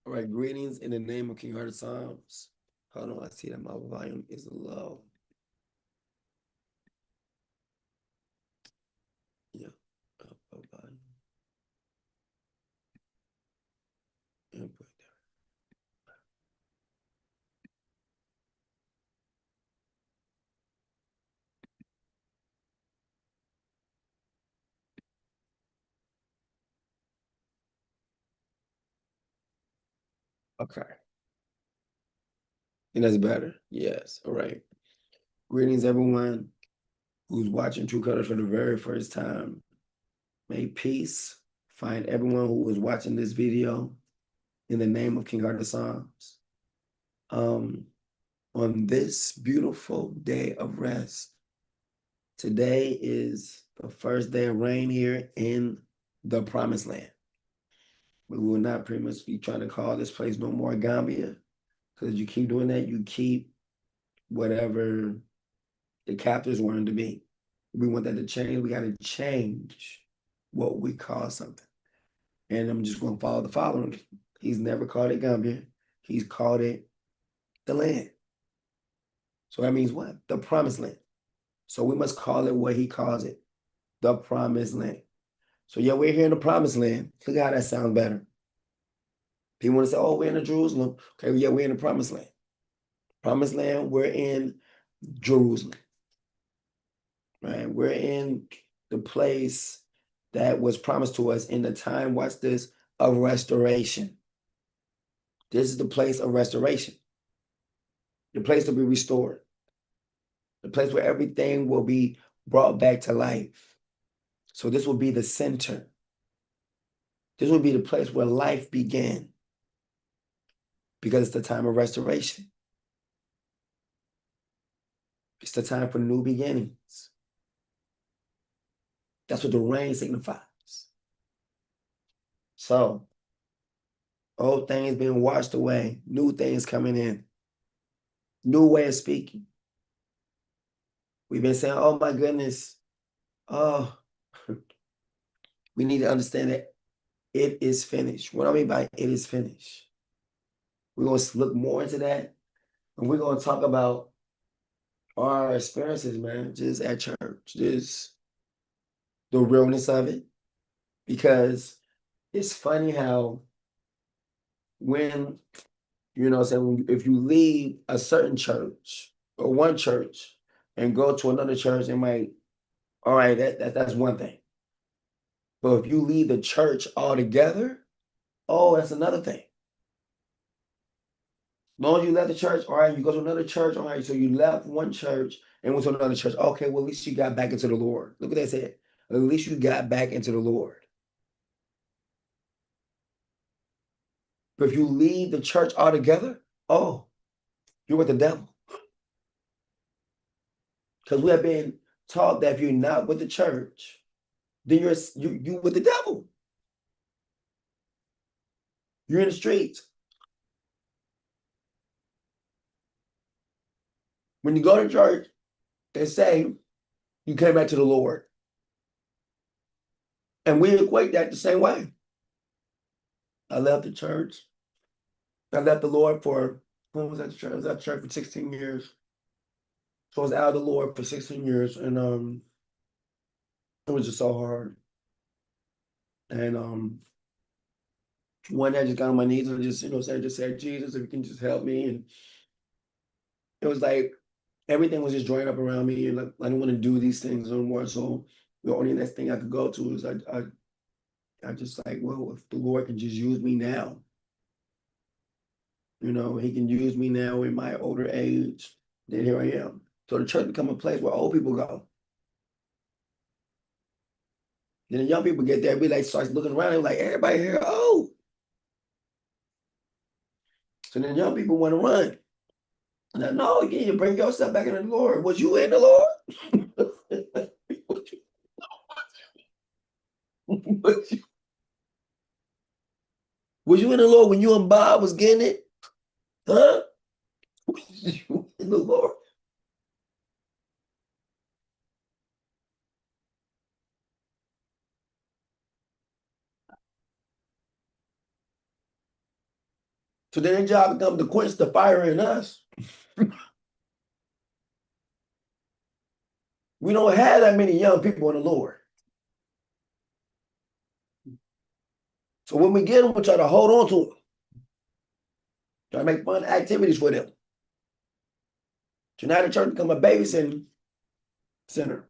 All right, greetings in the name of King Heartofpsalms. Hold on, I see that my volume is low. Yeah, volume. Input there. Okay, and that's better. Yes, all right. Greetings, everyone who's watching True Colors for the very first time. May peace find everyone who is watching this video in the name of King Heartofpsalms. On this beautiful day of rest, today is the first day of rain here in the Promised Land. We will not pretty much be trying to call this place no more Gambia, because you keep doing that, you keep whatever the captors want it to be. We want that to change. We got to change what we call something. And I'm just going to follow the following. He's never called it Gambia. He's called it the land. So that means what? The Promised Land. So we must call it what he calls it, the Promised Land. So yeah, we're here in the Promised Land. Look how that sounds better. People want to say, oh, we're in Jerusalem. Okay, yeah, we're in the Promised Land. Promised Land, we're in Jerusalem. Right? We're in the place that was promised to us in the time, watch this, of restoration. This is the place of restoration. The place to be restored. The place where everything will be brought back to life. So this will be the center. This will be the place where life began, because it's the time of restoration. It's the time for new beginnings. That's what the rain signifies. So, old things being washed away, new things coming in, new way of speaking. We've been saying, oh my goodness, oh, we need to understand that it is finished. What I mean by it is finished, we're going to look more into that, and we're going to talk about our experiences, man, just at church, just the realness of it. Because it's funny how when, saying if you leave a certain church or one church and go to another church, it might, all right, that's one thing. But if you leave the church altogether, oh, that's another thing. As long as you left the church, all right, you go to another church, all right, so you left one church and went to another church. Okay, well, at least you got back into the Lord. Look what they said. At least you got back into the Lord. But if you leave the church altogether, oh, you're with the devil. Because we have been taught that if you're not with the church, then you with the devil. You're in the streets. When you go to church, they say you came back to the Lord. And we equate that the same way. I left the church. I left the Lord for, when was I at the church? I was at the church for 16 years. So I was out of the Lord for 16 years. And it was just so hard. And one day I just got on my knees and just, said, Jesus, if you can just help me. And it was like everything was just drying up around me, and like, I didn't want to do these things anymore. So the only next thing I could go to is I just like, well, if the Lord can just use me now, he can use me now in my older age, then here I am. So the church become a place where old people go. Then the young people get there, be like, starts looking around, and like, everybody here, oh. So then young people want to run. And I know, again, you bring yourself back into the Lord. Was you in the Lord? Was you, was you in the Lord when you and Bob was getting it? Huh? Was you in the Lord? So then their job becomes to quench the fire in us. We don't have that many young people in the Lord. So when we get them, we try to hold on to them. Try to make fun activities for them. So now the church become a babysitting center.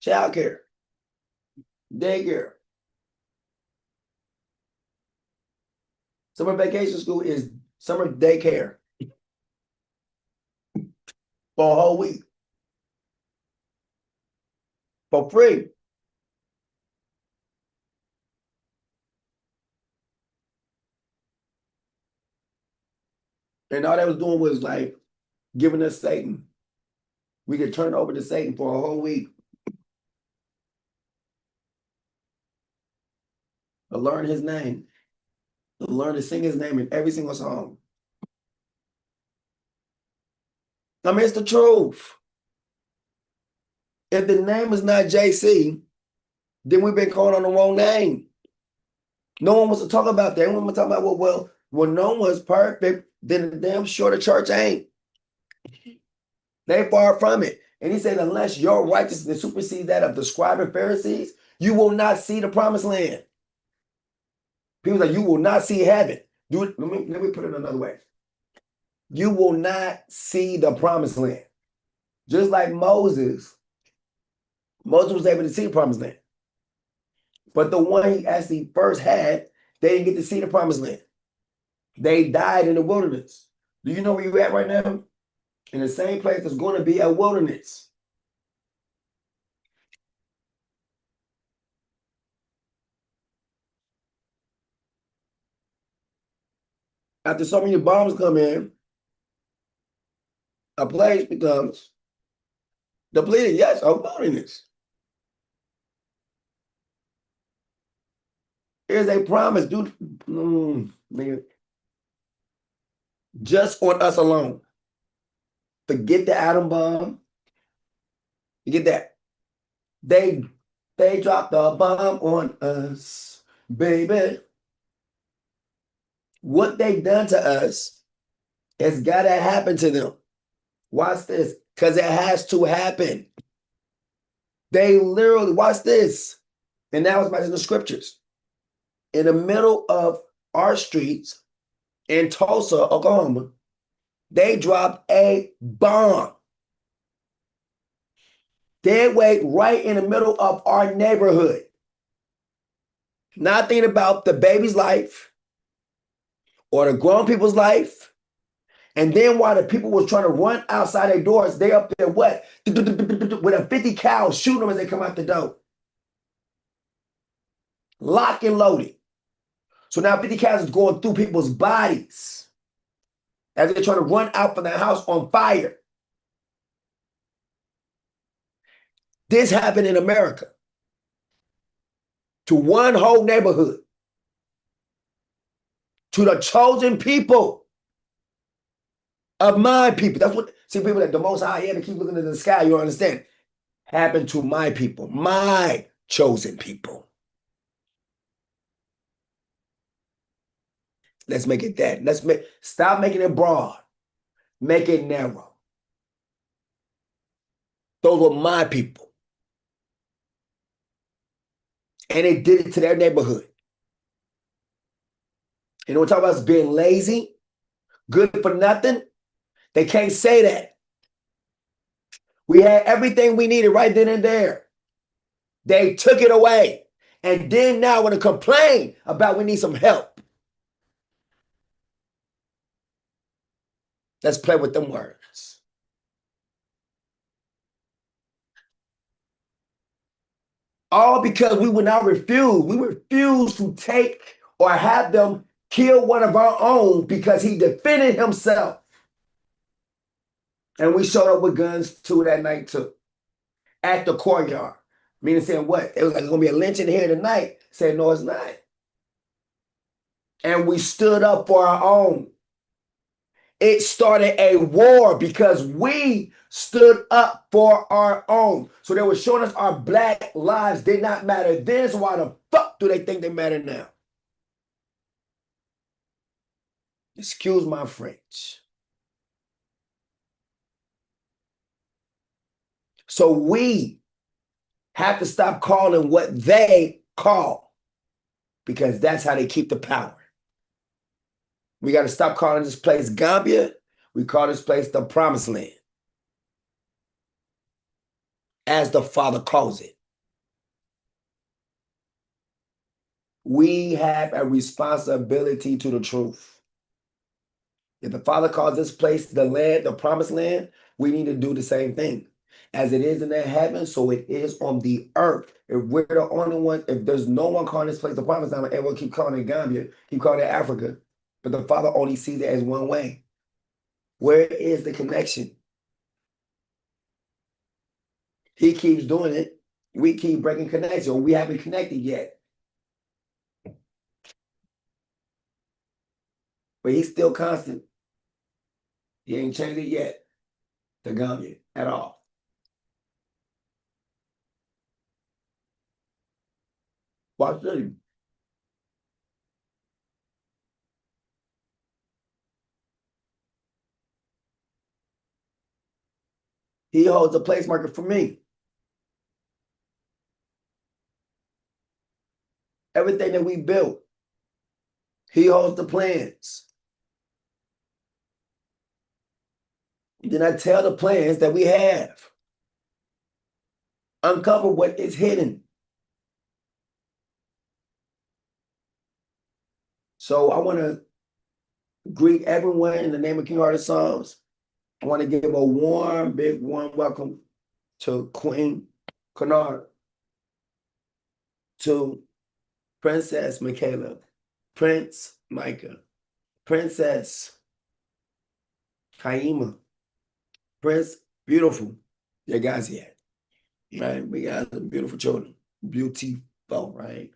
Child care. Daycare. Summer vacation school is summer daycare for a whole week. For free. And all they was doing was like giving us Satan. We could turn over to Satan for a whole week. To learn his name. To learn to sing his name in every single song. I mean, it's the truth. If the name is not JC, then we've been calling on the wrong name. No one wants to talk about that. Everyone talking about, well, when no one's perfect, then damn sure the church ain't. They far from it. And he said, unless your righteousness supersedes that of the scribe and Pharisees, you will not see the promised land. People like, you will not see heaven. Let me put it another way. You will not see the promised land. Just like Moses was able to see the promised land. But the one he actually first had, they didn't get to see the promised land. They died in the wilderness. Do you know where you're at right now? In the same place that's going to be a wilderness. After so many bombs come in, a place becomes depleted. Yes, a wilderness. Here's a promise, dude. Just on us alone. Forget the atom bomb. Forget that. They dropped the bomb on us, baby. What they done to us has got to happen to them. Watch this, because it has to happen. They literally, watch this. And that was in the scriptures. In the middle of our streets in Tulsa, Oklahoma, they dropped a bomb. Dead weight right in the middle of our neighborhood. Not thinking about the baby's life or the grown people's life. And then while the people was trying to run outside their doors, they up there what? With a 50 cal shooting them as they come out the door. Lock and loaded. So now 50 cals is going through people's bodies as they're trying to run out from the house on fire. This happened in America to one whole neighborhood, to the chosen people of my people. That's what, see, people that the Most High had to keep looking at the sky, you understand? Happened to my people, my chosen people. Let's make it that. Stop making it broad. Make it narrow. Those were my people. And they did it to their neighborhood. You know, we're talking about us being lazy, good for nothing. They can't say that. We had everything we needed right then and there. They took it away. And then now want to complain about we need some help. Let's play with them words. All because we would not refuse. We refused to take or have them kill one of our own because he defended himself. And we showed up with guns too that night too. At the courtyard. Meaning saying what? It was like, going to be a lynching here tonight. Saying, no, it's not. And we stood up for our own. It started a war because we stood up for our own. So they were showing us our black lives did not matter then. So why the fuck do they think they matter now? Excuse my French. So we have to stop calling what they call, because that's how they keep the power. We got to stop calling this place Gambia. We call this place the Promised Land, as the Father calls it. We have a responsibility to the truth. If the Father calls this place the land, the Promised Land, we need to do the same thing. As it is in the heavens, so it is on the earth. If we're the only one, if there's no one calling this place the Promised Land, everyone keep calling it Gambia, keep calling it Africa, but the Father only sees it as one way. Where is the connection? He keeps doing it. We keep breaking connection. We haven't connected yet. But he's still constant. He ain't changed it yet to Gambia at all. Watch this. He holds a place marker for me. Everything that we built, he holds the plans. Then I tell the plans that we have. Uncover what is hidden. So I want to greet everyone in the name of King Heartofpsalms. I want to give a warm, big, warm welcome to Queen Kennard, to Princess Michaela, Prince Micah, Princess Kaima, Prince Beautiful. Your guys here, right? We got some beautiful children, beautiful, right?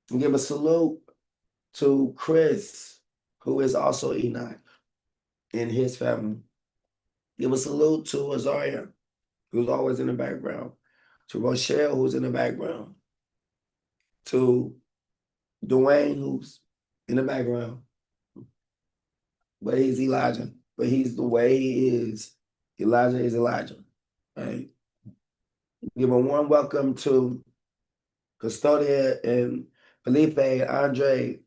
And give a salute to Chris, who is also Enoch, and his family. Give a salute to Azaria, who's always in the background, to Rochelle, who's in the background, to Dwayne, who's in the background, but he's Elijah, but he's the way he is. Elijah is Elijah, right? Give a warm welcome to Custodia and Felipe, Andre,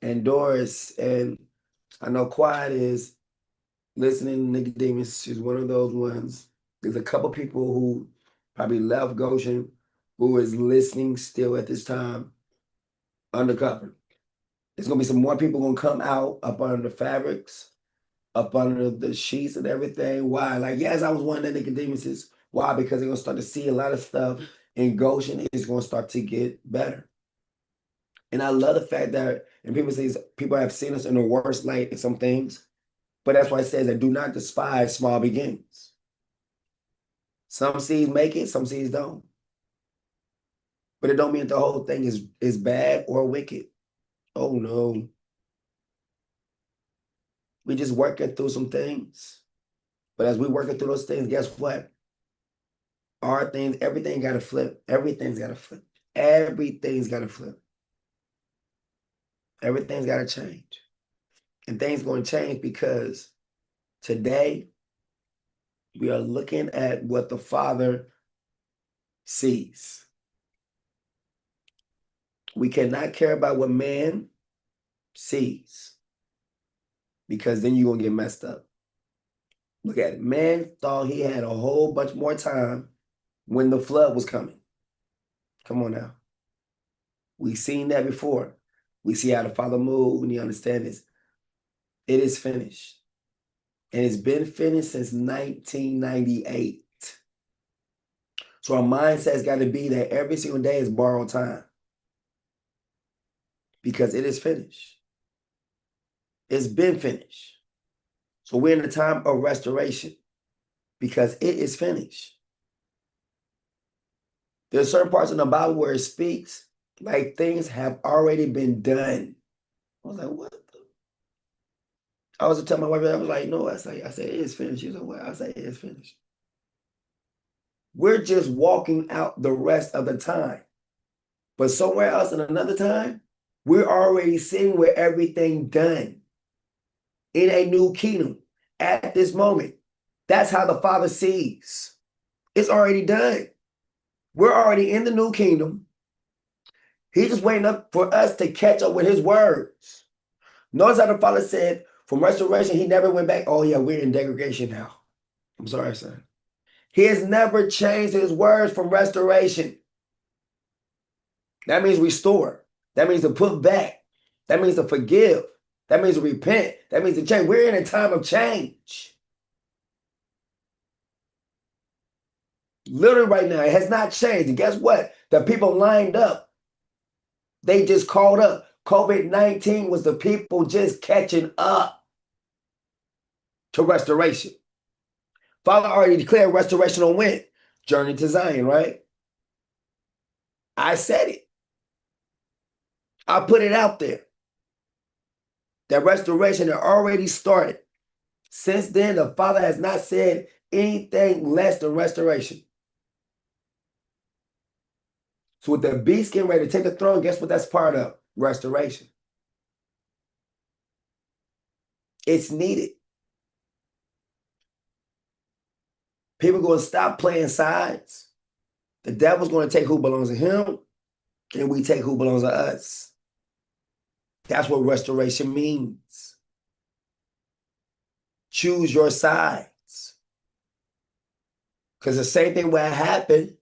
and Doris, and I know Quiet is listening to Nicodemus. She's one of those ones. There's a couple people who probably left Goshen who is listening still at this time undercover. There's gonna be some more people gonna come out up under the fabrics, up under the sheets and everything. Why? Like, yes, I was one of the Nicodemuses. Why? Because they're gonna start to see a lot of stuff in Goshen is gonna start to get better. And I love the fact that, and people say people have seen us in the worst light in some things, but that's why it says that do not despise small beginnings. Some seeds make it, some seeds don't. But it don't mean the whole thing is bad or wicked. Oh no. We just working through some things. But as we working through those things, guess what? Our things, everything got to flip. Everything's got to flip. Everything's got to flip. Everything's got to change. And things going to change because today we are looking at what the Father sees. We cannot care about what man sees, because then you're going to get messed up. Look at it. Man thought he had a whole bunch more time when the flood was coming. Come on now. We've seen that before. We see how the Father moved, and you understand this. It is finished. And it's been finished since 1998. So our mindset's got to be that every single day is borrowed time, because it is finished. It's been finished. So we're in the time of restoration because it is finished. There's certain parts in the Bible where it speaks like things have already been done. I was like, what? I was telling my wife, I was like, no, I said it is finished. She was like, what? I said it is finished. We're just walking out the rest of the time. But somewhere else in another time, we're already sitting with everything done. in a new kingdom at this moment. That's how the Father sees. It's already done. We're already in the new kingdom. He's just waiting up for us to catch up with his words. Notice how the Father said, from restoration, he never went back. Oh, yeah, we're in degradation now. I'm sorry, son. He has never changed his words from restoration. That means restore. That means to put back. That means to forgive. That means to repent. That means to change. We're in a time of change. Literally right now, it has not changed. And guess what? The people lined up. They just caught up. COVID-19 was the people just catching up to restoration. Father already declared restoration on when? Journey to Zion, right? I said it. I put it out there. That restoration had already started. Since then, the Father has not said anything less than restoration. So with the beast getting ready to take the throne, guess what that's part of? Restoration. It's needed. People are going to stop playing sides. The devil's going to take who belongs to him, and we take who belongs to us. That's what restoration means. Choose your sides. Because the same thing will happen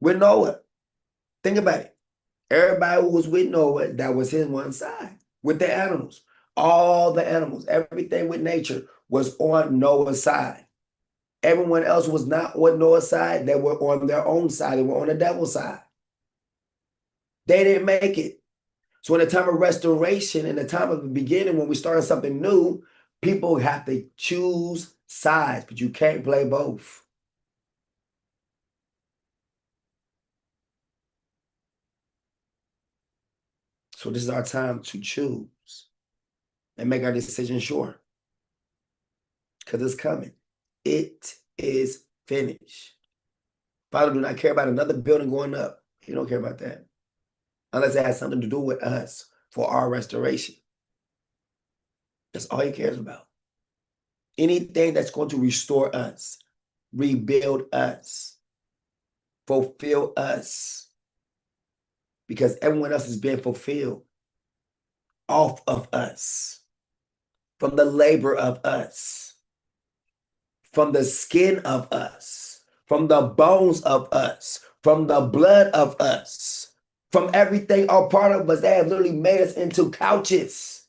with Noah. Think about it. Everybody who was with Noah, that was his one side. With the animals. All the animals, everything with nature was on Noah's side. Everyone else was not on Noah's side. They were on their own side. They were on the devil's side. They didn't make it. So in the time of restoration, in the time of the beginning, when we started something new, people have to choose sides, but you can't play both. So this is our time to choose and make our decision sure. Because it's coming. It is finished. Father do not care about another building going up. He don't care about that. Unless it has something to do with us for our restoration. That's all he cares about. Anything that's going to restore us, rebuild us, fulfill us. Because everyone else is being fulfilled off of us, from the labor of us, from the skin of us, from the bones of us, from the blood of us, from everything, all part of us that have literally made us into couches,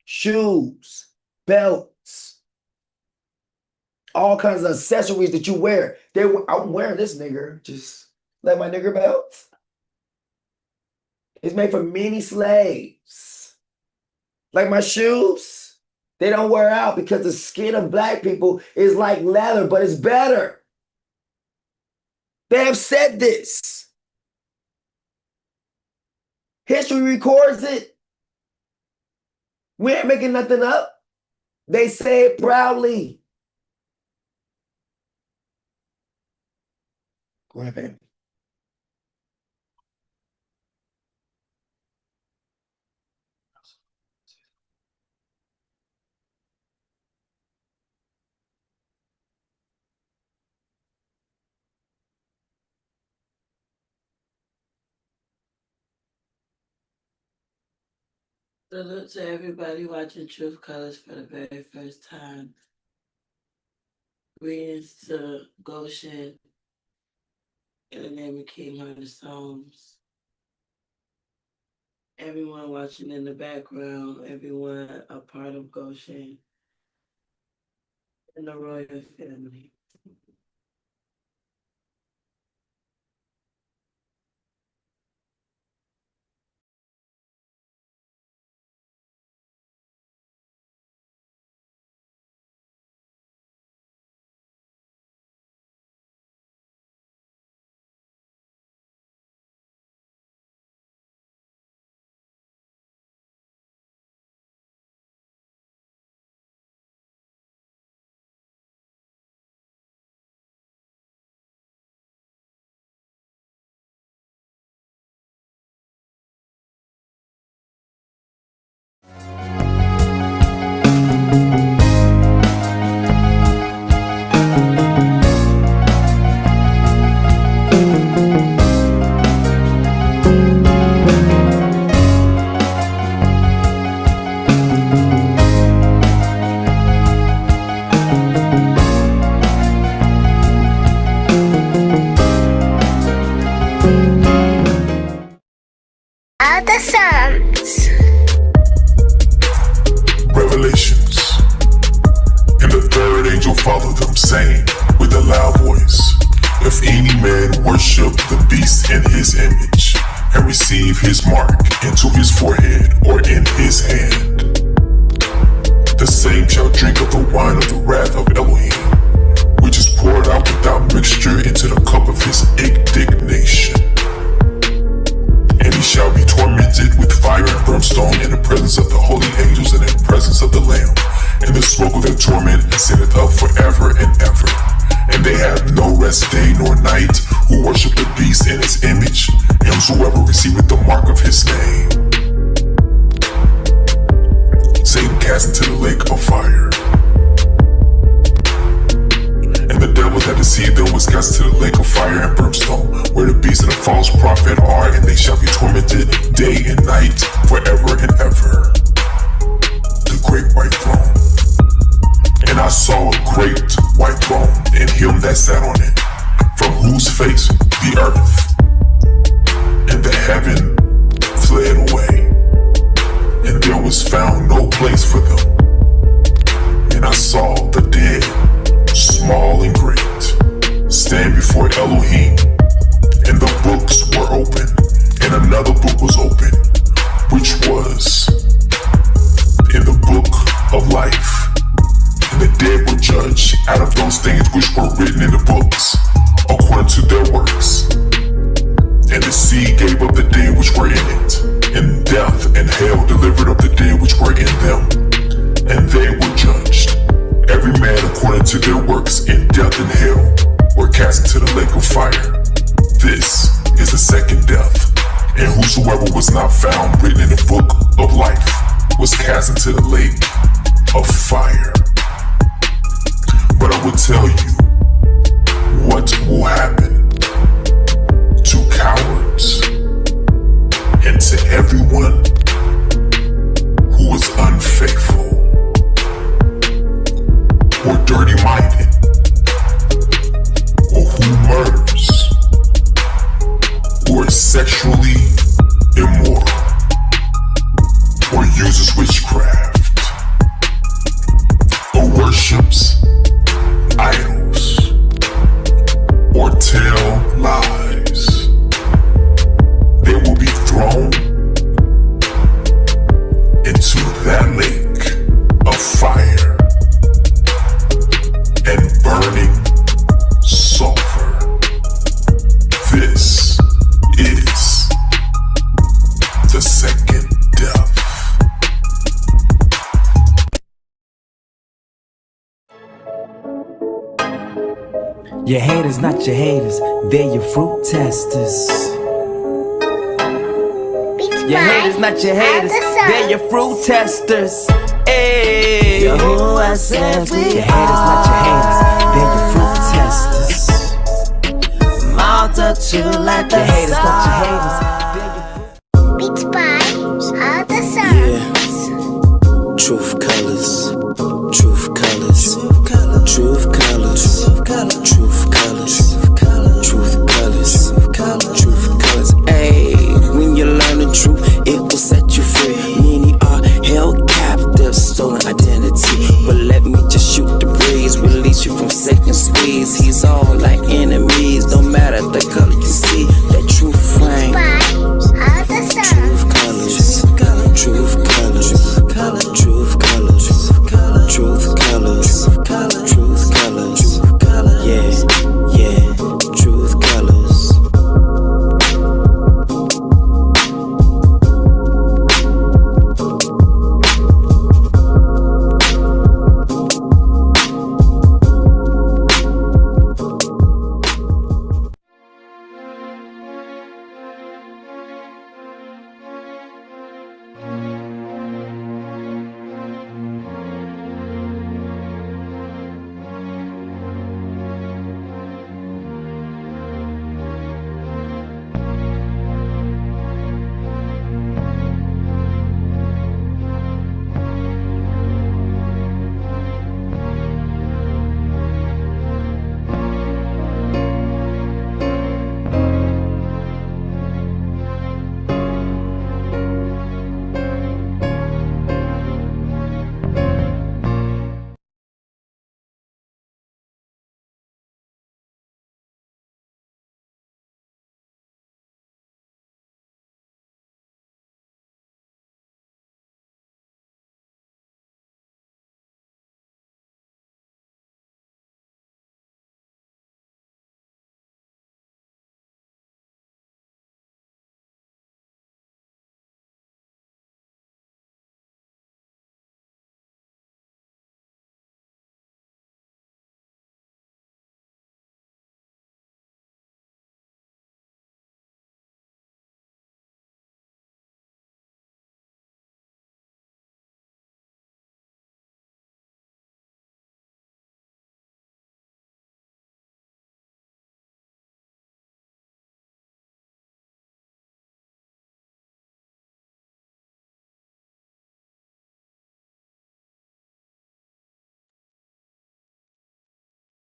shoes, belts, all kinds of accessories that you wear. I'm wearing this nigger, just like my nigger belt. It's made for many slaves. Like my shoes, they don't wear out because the skin of black people is like leather, but it's better. They have said this. History records it. We ain't making nothing up. They say it proudly. Go ahead, baby. Salute to everybody watching Truth Colors for the very first time. Greetings to Goshen in the name of King Heartofpsalms. Everyone watching in the background, everyone a part of Goshen and the royal family. follow them, saying with a loud voice, if any man worship the beast in his image, and receive his mark into his forehead or in his hand, the same shall drink of the wine of the wrath of Elohim, which is poured out without mixture into the cup of his indignation. And he shall be tormented with fire and brimstone in the presence of the holy angels and in the presence of the Lamb. And the smoke of their torment ascendeth up forever and ever. And they have no rest day nor night who worship the beast in his image, and whosoever receiveth the mark of his name. Satan cast into the lake of fire. And the devil that deceived them was cast into the lake of fire and brimstone, where the beast and the false prophet are, and they shall be tormented day and night forever and ever. The great white throne. And I saw a great white throne, and him that sat on it, from whose face the earth and the heaven fled away, and there was found no place for them. And I saw the dead, small and great, stand before Elohim, and the books were open, and another book was open, which was in the book of life. And the dead were judged out of those things which were written in the books, according to their works. And the sea gave up the dead which were in it, and death and hell delivered up the dead which were in them. And they were judged, every man according to their works, in death and hell were cast into the lake of fire. This is the second death. And whosoever was not found written in the book of life was cast into the lake of fire. But I will tell you what will happen to cowards and to everyone who is unfaithful or dirty-minded or who murders or is sexually immoral or uses witchcraft or worships idols or tell lies. They will be thrown into that lake of fire and burning sulfur. This is the second death. Your haters, not your haters, they're your fruit testers. Your haters, not your haters, they're your fruit testers. Hey, Yahua says, your haters, not your haters, they're your fruit testers. Multitude like the haters, not your haters. Beats by Heartofpsalms. Truth colors, truth colors, truth colors, truth colors, truth colors, truth colors. Ayy, when you learn the truth, it will set you free. Many are held captive, stolen identity. But let me just shoot the breeze, release you from Satan's squeeze. He's all like enemies, no matter the color you see. That truth flame, truth colors, truth colors, truth colors, truth colors, truth colors, yeah, truth colors.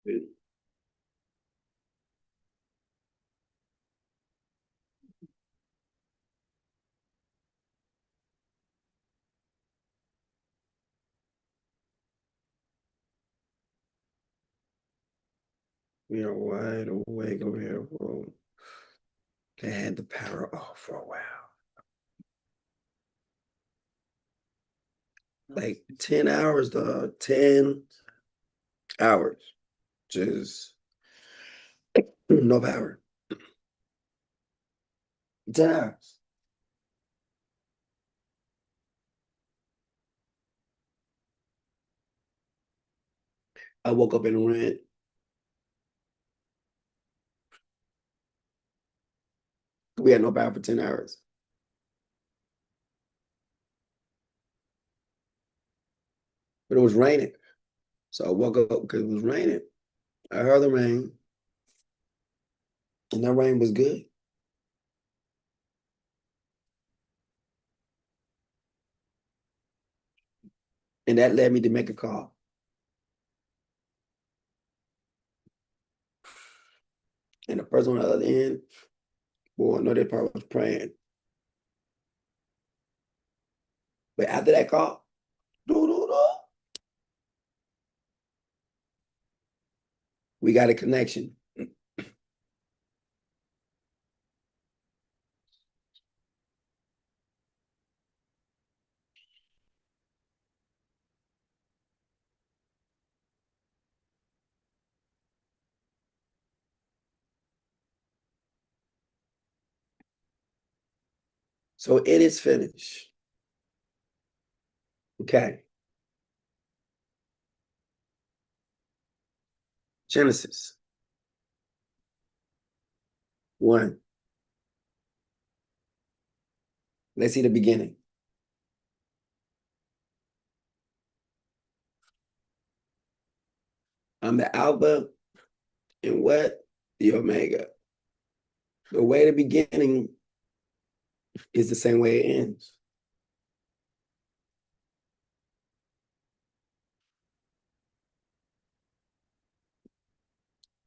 We are wide awake over here, bro. They had the power off for a while. Like 10 hours, dog. 10 hours. Just no power. 10 hours. I woke up in the rent. We had no power for 10 hours. But it was raining. So I woke up because it was raining. I heard the rain. And that rain was good. And that led me to make a call. And the person on the other end, boy, I know they probably was praying. But after that call, we got a connection. So it is finished. Okay. Genesis 1. Let's see the beginning. I'm the Alpha and what? The Omega. The way the beginning is the same way it ends.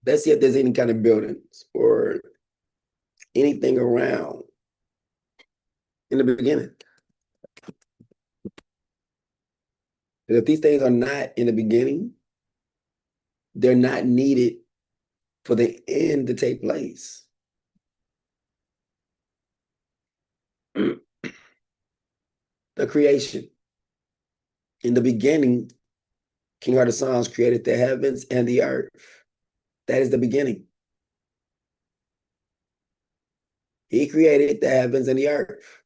Let's see if there's any kind of buildings or anything around in the beginning. Because if these things are not in the beginning, they're not needed for the end to take place. The creation. In the beginning, King Heartofpsalms created the heavens and the earth. That is the beginning. He created the heavens and the earth.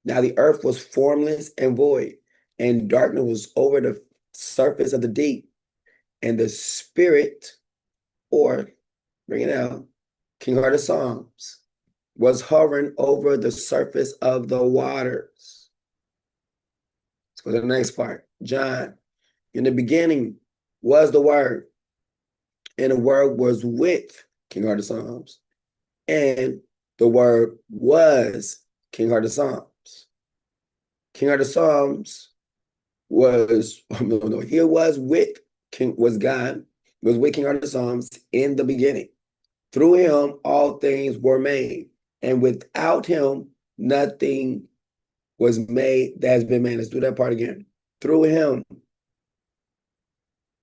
Now the earth was formless and void, and darkness was over the surface of the deep. And the Spirit, or bring it out, King Heartofpsalms, was hovering over the surface of the waters. Let's go to the next part. John, in the beginning was the Word, and the Word was with King Heartofpsalms, and the Word was King Heartofpsalms. King Heartofpsalms was, he was with King, was God, was with King Heartofpsalms in the beginning. Through him, all things were made, and without him, nothing was made that has been made. Let's do that part again. Through him,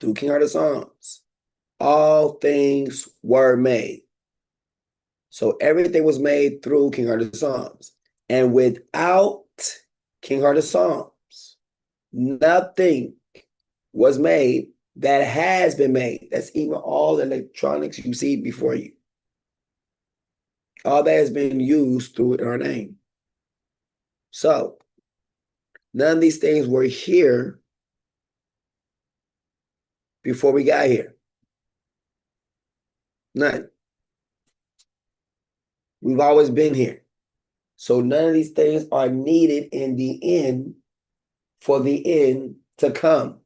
through King Heartofpsalms, all things were made. So everything was made through King Heartofpsalms. And without King Heartofpsalms, nothing was made that has been made. That's even all the electronics you see before you. All that has been used through our name. So, none of these things were here before we got here. None. We've always been here. So none of these things are needed in the end for the end to come.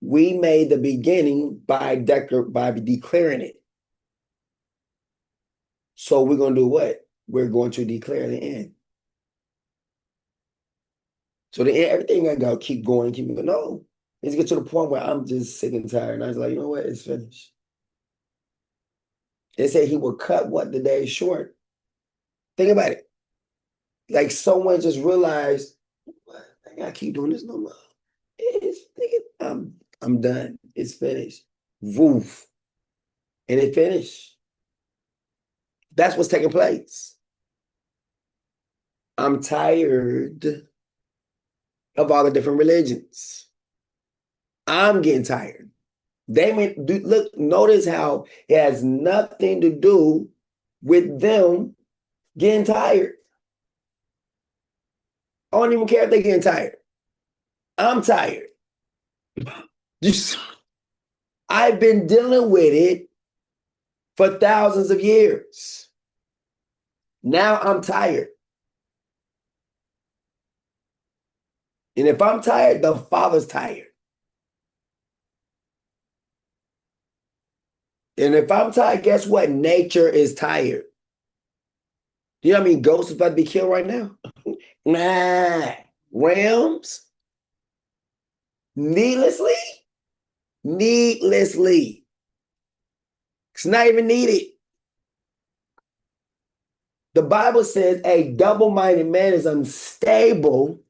We made the beginning by declaring it. So we're going to do what? We're going to declare the end. So the end, everything ain't going to keep going, keep going. No. It's get to the point where I'm just sick and tired. And I was like, you know what? It's finished. They say he will cut what the day short. Think about it. Like someone just realized, what? I gotta keep doing this no more. I'm done. It's finished. Woof. And it finished. That's what's taking place. I'm tired of all the different religions. I'm getting tired. They may do, look, notice how it has nothing to do with them getting tired. I don't even care if they're getting tired. I'm tired. I've been dealing with it for thousands of years. Now I'm tired. And if I'm tired, the Father's tired. And if I'm tired, guess what? Nature is tired. You know what I mean? Ghosts is about to be killed right now. Nah. Rams? Needlessly? Needlessly. It's not even needed. The Bible says a double-minded man is unstable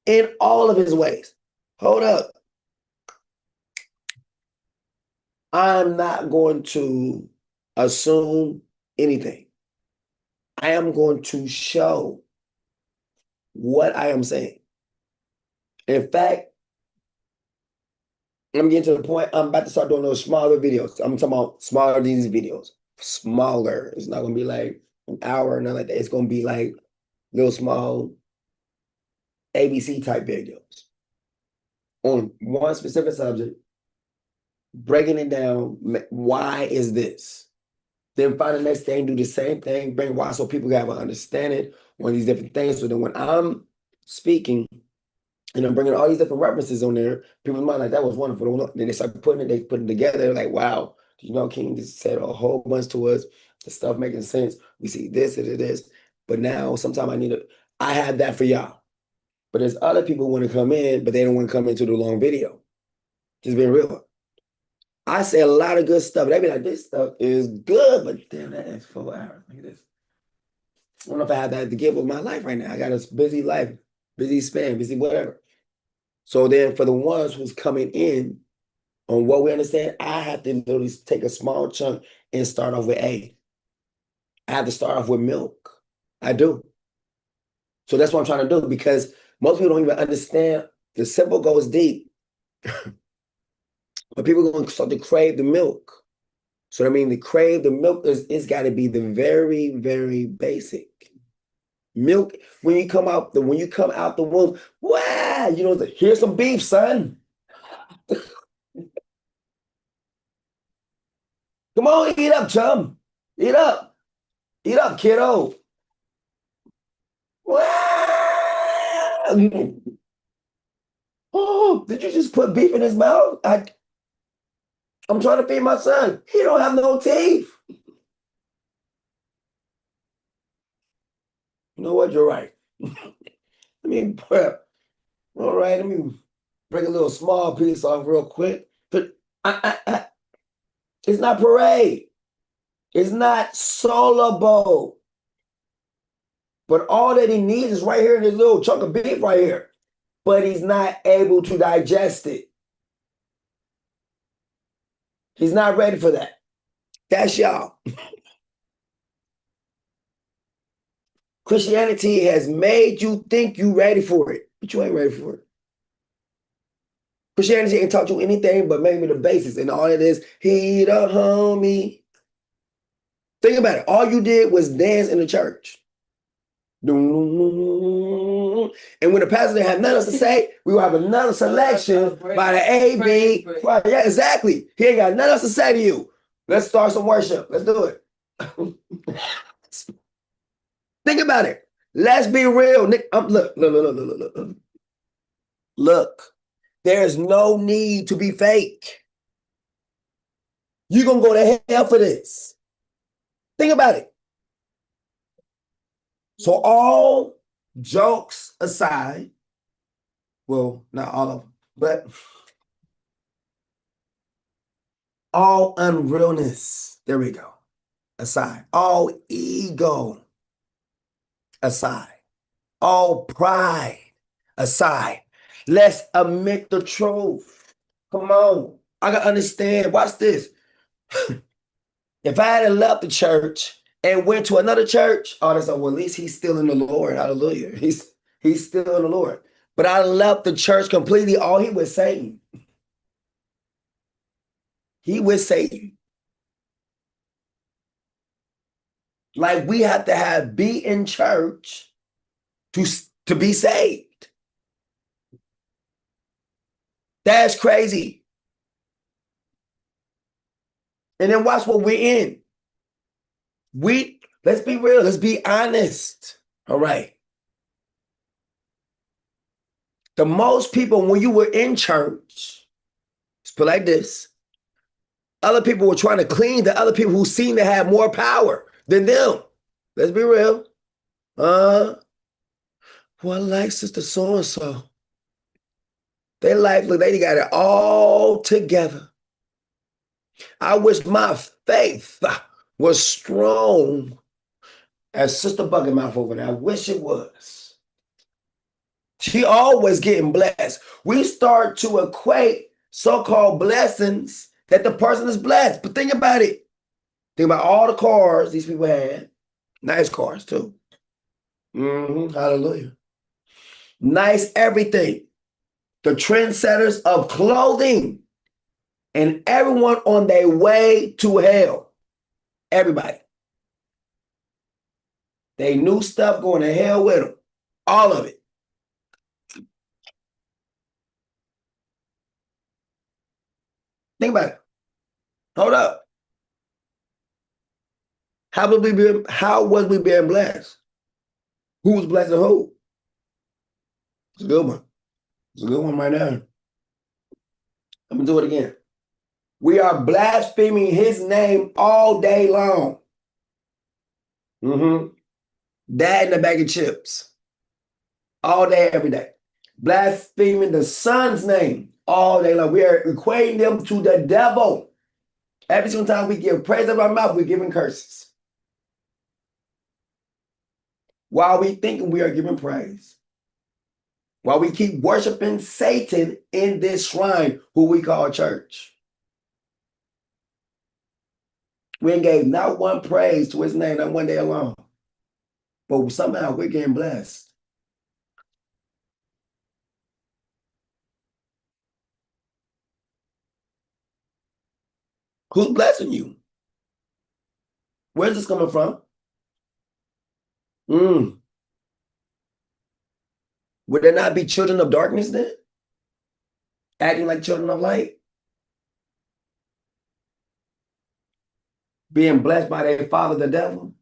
in all of his ways. Hold up. I'm not going to assume anything. I am going to show what I am saying. In fact, I'm getting to the point, I'm about to start doing those smaller videos. I'm talking about smaller these videos. Smaller. It's not going to be like an hour or nothing like that. It's going to be like little small ABC type videos on one specific subject, breaking it down. Why is this? Then find the next thing, do the same thing, bring why so people have an understanding on these different things. So then when I'm speaking and I'm bringing all these different references on there, people might like, that was wonderful. Then they start putting it together. Like, wow, you know, King just said a whole bunch to us. The stuff making sense. We see this and this. But now sometimes I have that for y'all. But there's other people who want to come in, but they don't want to come into the long video. Just being real. I say a lot of good stuff. They be like, this stuff is good, but damn, that is 4 hours. Look at this. I don't know if I have that to give with my life right now. I got a busy life, busy span, busy whatever. So then for the ones who's coming in on what we understand, I have to literally take a small chunk and start off with A. I have to start off with milk. I do. So that's what I'm trying to do, because most people don't even understand the simple goes deep. But people are going to start to crave the milk. So I mean, the crave the milk it's got to be the very, very basic milk. When you come out the womb, wow, you know, here's some beef, son. Come on, eat up, chum. Eat up, kiddo. Wow. Oh, did you just put beef in his mouth? I'm trying to feed my son. He don't have no teeth. You know what? You're right. Let me prep. All right, let me break a little small piece off real quick. But it's not parade. It's not soloable. But all that he needs is right here in this little chunk of beef right here. But he's not able to digest it. He's not ready for that. That's y'all. Christianity has made you think you ready for it, but you ain't ready for it. Christianity ain't taught you anything but maybe the basics, and all it is, he the homie. Think about it. All you did was dance in the church. And when the pastor didn't have nothing else to say, we will have another selection by the A.B. Yeah, exactly. He ain't got nothing else to say to you. Let's start some worship. Let's do it. Think about it. Let's be real. Look. Look, there's no need to be fake. You're going to go to hell for this. Think about it. So all jokes aside, well, not all of them, but all unrealness, there we go, aside. All ego aside. All pride aside. Let's admit the truth. Come on. I gotta understand. Watch this. If I had left the church and went to another church, oh, that's like, well, at least he's still in the Lord. Hallelujah. He's still in the Lord. But I left the church completely. All he was saying. He was saying. Like we have to be in church to be saved. That's crazy. And then watch what we're in. Let's be real. Let's be honest. All right. The most people, when you were in church, let's put it like this. Other people were trying to clean the other people who seem to have more power than them. Let's be real. Well, I like Sister so-and-so. Their life, look, they got it all together. I wish my faith was strong as Sister Bucketmouth over there. I wish it was. She always getting blessed. We start to equate so-called blessings that the person is blessed. But think about it. Think about all the cars these people had. Nice cars too. Hallelujah. Nice everything. The trendsetters of clothing. And everyone on their way to hell. Everybody. They knew stuff going to hell with them. All of it. Think about it. Hold up. How was we being blessed? Who was blessing who? It's a good one. It's a good one right now. I'm going to do it again. We are blaspheming his name all day long. That and a bag of chips. All day, every day. Blaspheming the Son's name all day long. We are equating them to the devil. Every single time we give praise of our mouth, we're giving curses. While we thinking we are giving praise. While we keep worshiping Satan in this shrine, who we call church. We ain't gave not one praise to his name, not one day alone. But somehow we're getting blessed. Who's blessing you? Where's this coming from? Would there not be children of darkness then? Acting like children of light? Being blessed by their father, the devil?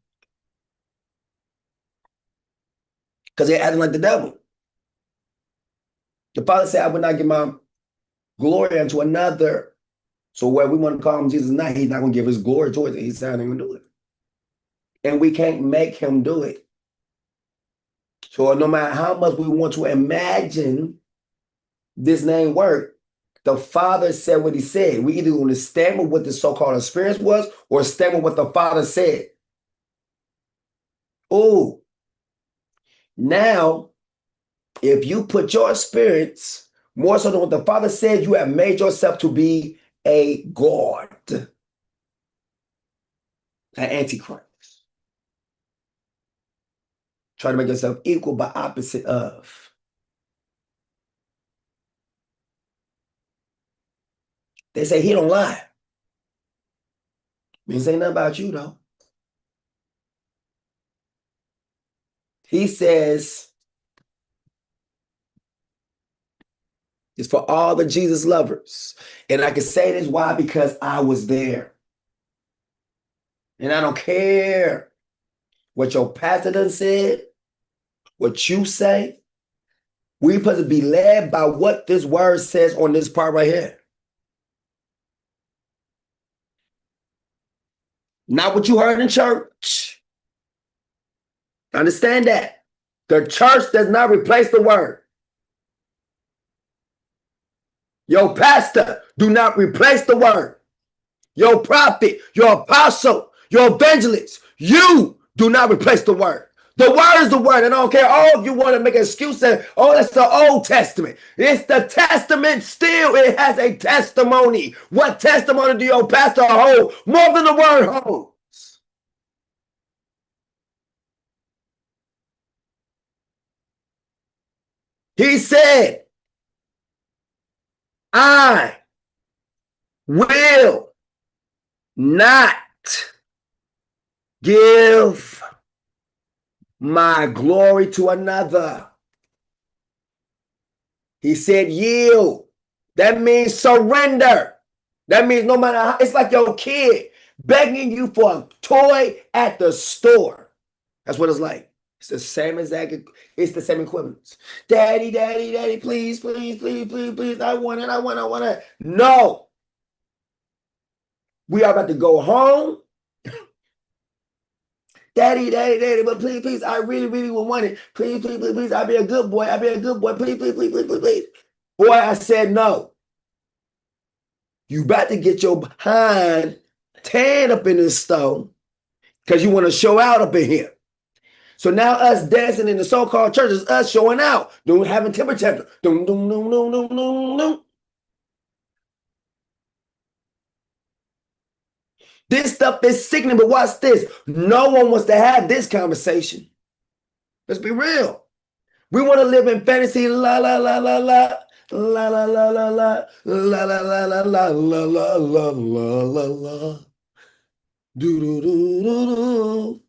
Because they're acting like the devil. The Father said, I would not give my glory unto another. So where we want to call him Jesus not, he's not going to give his glory towards it. He's not even going to do it. And we can't make him do it. So no matter how much we want to imagine this name work, the Father said what he said. We either going to stand with what the so-called experience was or stand with what the Father said. Oh, now, if you put your experience more so than what the Father said, you have made yourself to be a God, an antichrist. Try to make yourself equal but opposite of. They say he don't lie. Means ain't nothing about you though. He says it's for all the Jesus lovers. And I can say this why? Because I was there. And I don't care what your pastor done said, what you say. We're supposed to be led by what this word says on this part right here. Not what you heard in church. Understand that. The church does not replace the word. Your pastor do not replace the word. your prophet, your apostle, your evangelist. You do not replace the word. The word is the word. And I don't care. Oh, if you want to make an excuse that, oh, that's the Old Testament. It's the Testament still. It has a testimony. What testimony do your pastor hold? More than the word holds. He said, I will not give my glory to another. He said, yield. That means surrender. That means no matter how, it's like your kid begging you for a toy at the store. That's what it's like. It's the same exact, it's the same equivalence. Daddy, daddy, daddy, please, please, please, please, please. I want it, I want it. No. We are about to go home. Daddy, daddy, daddy, but please, please, I really, really would want it. Please, please, please, please, I'll be a good boy. I'll be a good boy. Please, please, please, please, please, please. Boy, I said no. You about to get your behind tan up in this stone because you want to show out up in here. So now us dancing in the so-called church is us showing out, having temper tantrum. Doom, doom, doom, doom, doom, doom, doom. This stuff is sickening, but watch this. No one wants to have this conversation. Let's be real. We want to live in fantasy, la la la la la. La la la la la la la la la la la la la la la. Do do do do do.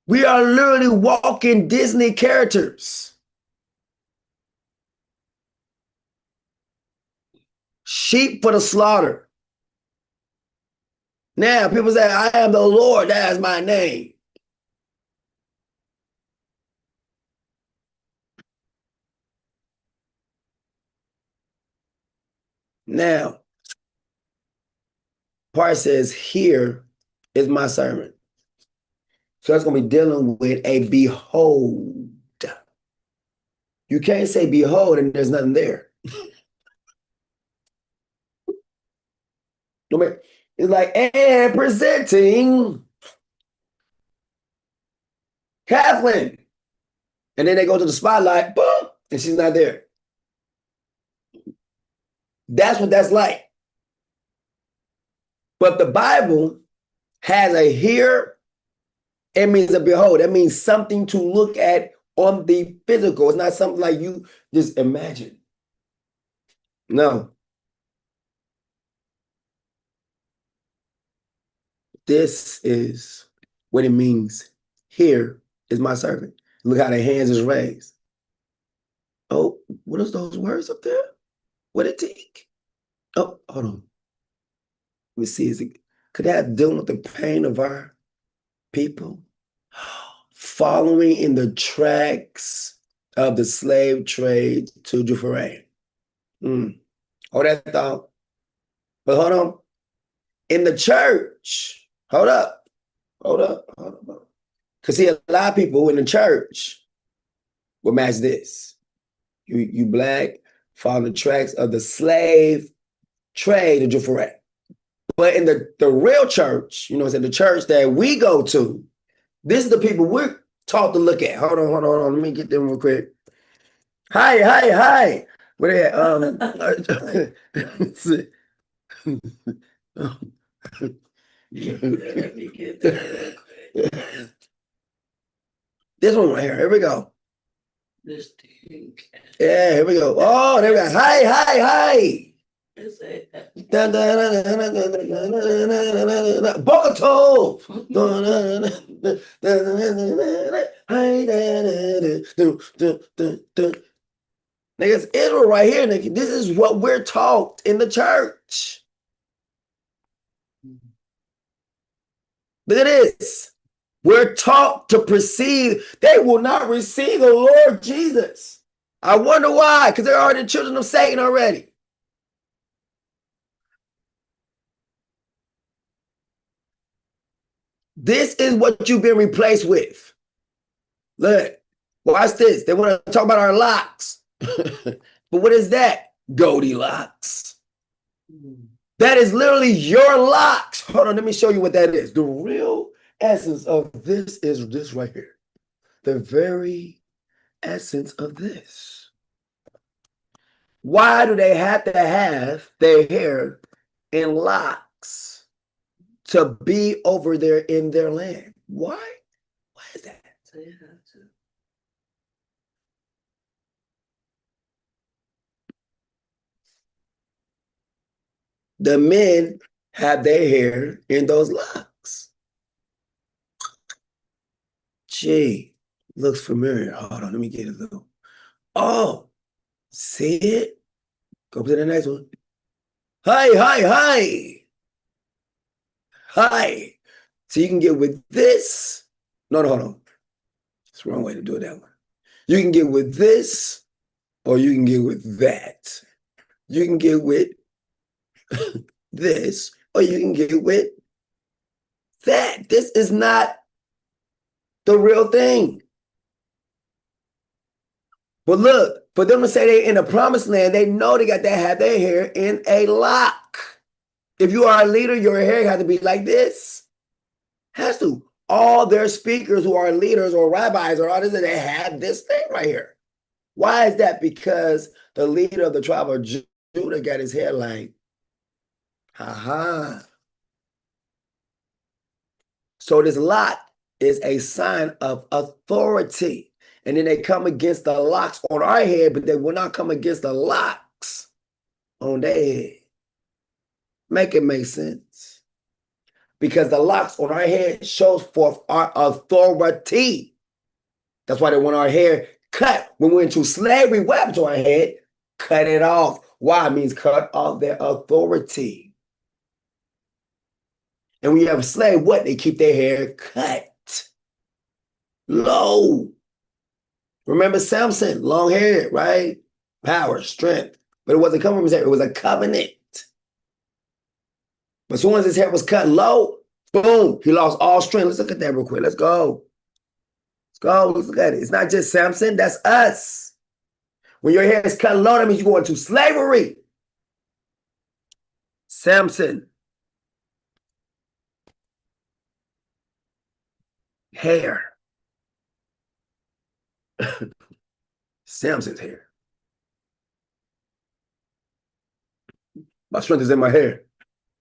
We are literally walking Disney characters. Sheep for the slaughter. Now people say, I am the Lord, that is my name. Now, part says, here is my servant. So that's going to be dealing with a behold. You can't say behold and there's nothing there. It's like, and presenting Kathleen. And then they go to the spotlight, boom, and she's not there. That's what that's like. But the Bible has a here. It means a behold. That means something to look at on the physical. It's not something like you just imagine. No. This is what it means. Here is my servant. Look how the hands is raised. Oh, what is those words up there? What it take? Oh, hold on. Let me see. Could that have dealing with the pain of our people? Following in the tracks of the slave trade to Jaffarine. Hold that thought. But hold on. In the church, hold up. Because see, a lot of people in the church will match this. You black, follow the tracks of the slave trade to Jaffarine. But in the real church, the church that we go to, this is the people we're taught to look at. Hold on. Let me get them real quick. Hi. Where they at? This one right here. Here we go. This thing. Yeah, here we go. Oh, there we go. Hi. Bokatov. Niggas, Israel right here, nigga. This is what we're taught in the church. Look at this. We're taught to perceive. They will not receive the Lord Jesus. I wonder why. Because they're already children of Satan already. This is what you've been replaced with. Look, Watch this. They want to talk about our locks. But what is that? Goldilocks. That is literally your locks. Hold on, let me show you what that is. The real essence of this is this right here. The very essence of this. Why do they have to have their hair in locks to be over there in their land? Why? Why is that? So you have to. The men have their hair in those locks. Gee, looks familiar. Hold on, let me get a little. Oh, see it? Go to the next one. Hi, hi, hi. Hi. So you can get with this. No, hold on. It's the wrong way to do it that one. You can get with this, or you can get with that. You can get with this, or you can get with that. This is not the real thing. But look, for them to say they're in the promised land, they know they got to have their hair in a lock. If you are a leader, your hair has to be like this. Has to. All their speakers who are leaders or rabbis or others, they have this thing right here. Why is that? Because the leader of the tribe of Judah got his hair like, ha. So this lot is a sign of authority. And then they come against the locks on our head, but they will not come against the locks on their head. Make it make sense. Because the locks on our head shows forth our authority. That's why they want our hair cut. When we're into slavery, what happened to our head? Cut it off. Why? It means cut off their authority. And when you have a slave, what? They keep their hair cut low. Remember Samson, long hair, right? Power, strength. But it wasn't coming from his hair. It was a covenant. But as soon as his hair was cut low, boom, he lost all strength. Let's look at that real quick. Let's go. Let's go. Let's look at it. It's not just Samson. That's us. When your hair is cut low, that means you go into slavery. Samson. Hair. Samson's hair. My strength is in my hair.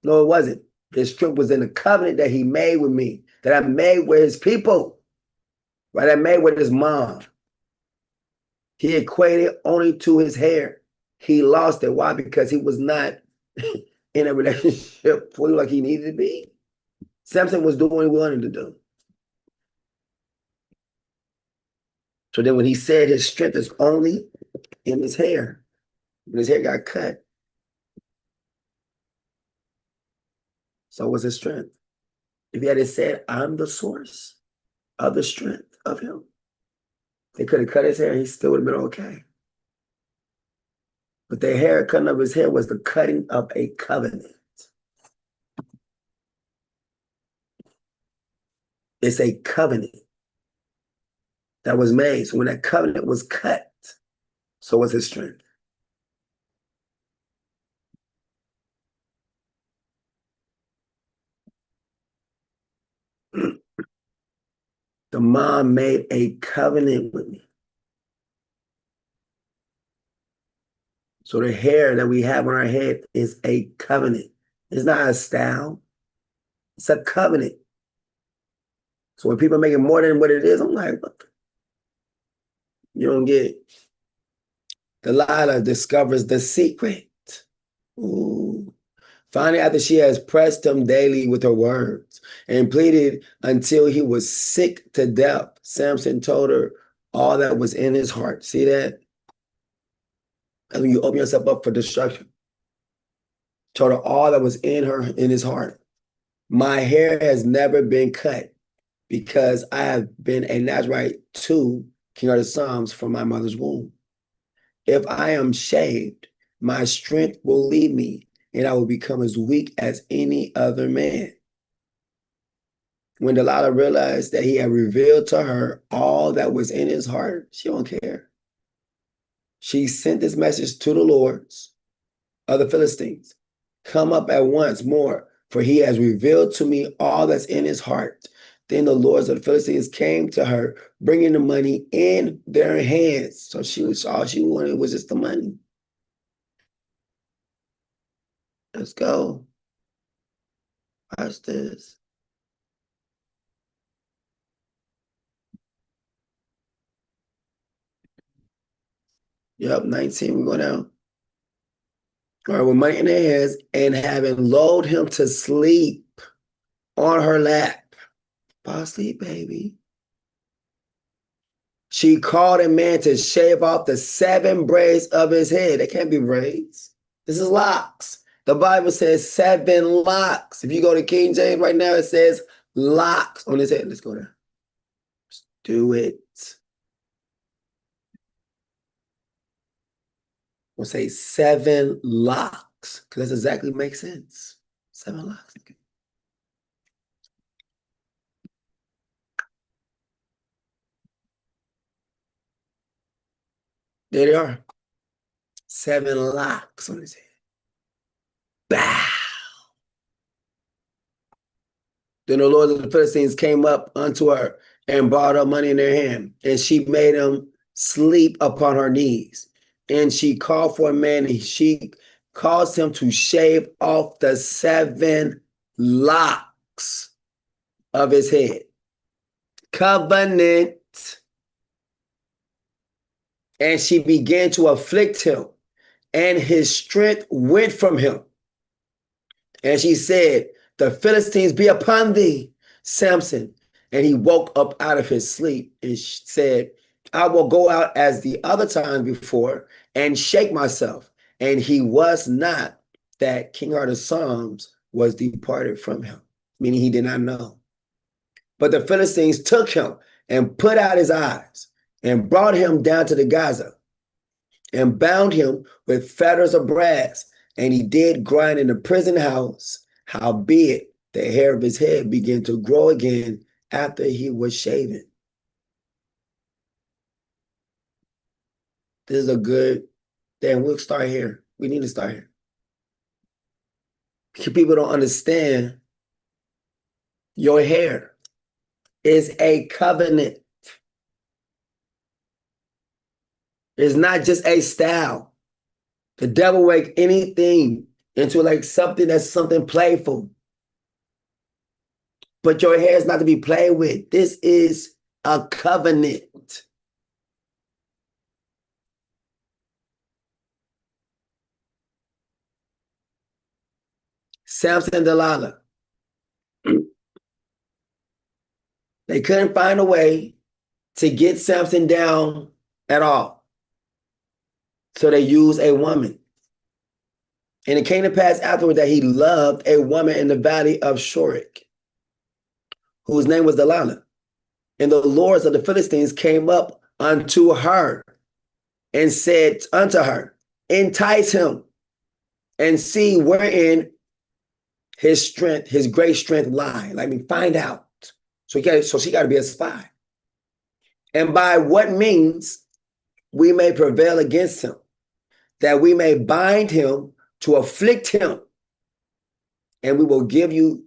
No, it wasn't. His strength was in the covenant that he made with me, that I made with his people, right? I made with his mom. He equated only to his hair. He lost it. Why? Because he was not in a relationship fully like he needed to be. Samson was doing what he wanted to do. So then when he said his strength is only in his hair, when his hair got cut, so was his strength. If he had said, I'm the source of the strength of him, they could have cut his hair, he still would have been okay. But the hair, cutting of his hair was the cutting of a covenant. It's a covenant that was made. So when that covenant was cut, so was his strength. The mom made a covenant with me. So the hair that we have on our head is a covenant. It's not a style. It's a covenant. So when people make it more than what it is, I'm like, what? You don't get it. Delilah discovers the secret. Ooh. Finally, after she has pressed him daily with her words and pleaded until he was sick to death, Samson told her all that was in his heart. See that? That's when you open yourself up for destruction. Told her all that was in his heart. My hair has never been cut because I have been a Nazarite to King Heartofpsalms from my mother's womb. If I am shaved, my strength will leave me, and I will become as weak as any other man. When Delilah realized that he had revealed to her all that was in his heart, she don't care. She sent this message to the lords of the Philistines. Come up at once more, for he has revealed to me all that's in his heart. Then the lords of the Philistines came to her, bringing the money in their hands. So all she wanted was just the money. Let's go. Watch this. Yep, 19, we go down. All right, with money in their hands, and having lulled him to sleep on her lap. Fall asleep, baby. She called a man to shave off the 7 braids of his head. They can't be braids. This is locks. The Bible says 7 locks. If you go to King James right now, it says locks on his head. Let's go there. Let's do it. We'll say 7 locks, because that exactly makes sense. 7 locks. There they are. 7 locks on his head. Bow. Then the lords of the Philistines came up unto her and brought her money in their hand, and she made him sleep upon her knees. And she called for a man, and she caused him to shave off the 7 locks of his head. Covenant. And she began to afflict him, and his strength went from him. And she said, the Philistines be upon thee, Samson. And he woke up out of his sleep and said, I will go out as the other times before and shake myself. And he was not, that King Heartofpsalms was departed from him, meaning he did not know. But the Philistines took him and put out his eyes and brought him down to the Gaza and bound him with fetters of brass. And he did grind in the prison house. Howbeit, the hair of his head began to grow again after he was shaven. This is a good thing. We'll start here. We need to start here. People don't understand your hair is a covenant. It's not just a style. The devil make anything into like something that's something playful. But your hair is not to be played with. This is a covenant. Samson and Delilah. They couldn't find a way to get Samson down at all. So they used a woman. And it came to pass afterward that he loved a woman in the valley of Shorek, whose name was Delilah. And the lords of the Philistines came up unto her and said unto her, entice him and see wherein his strength, his great strength lie. Let me find out. So she got to be a spy. And by what means we may prevail against him, that we may bind him to afflict him. And we will give you,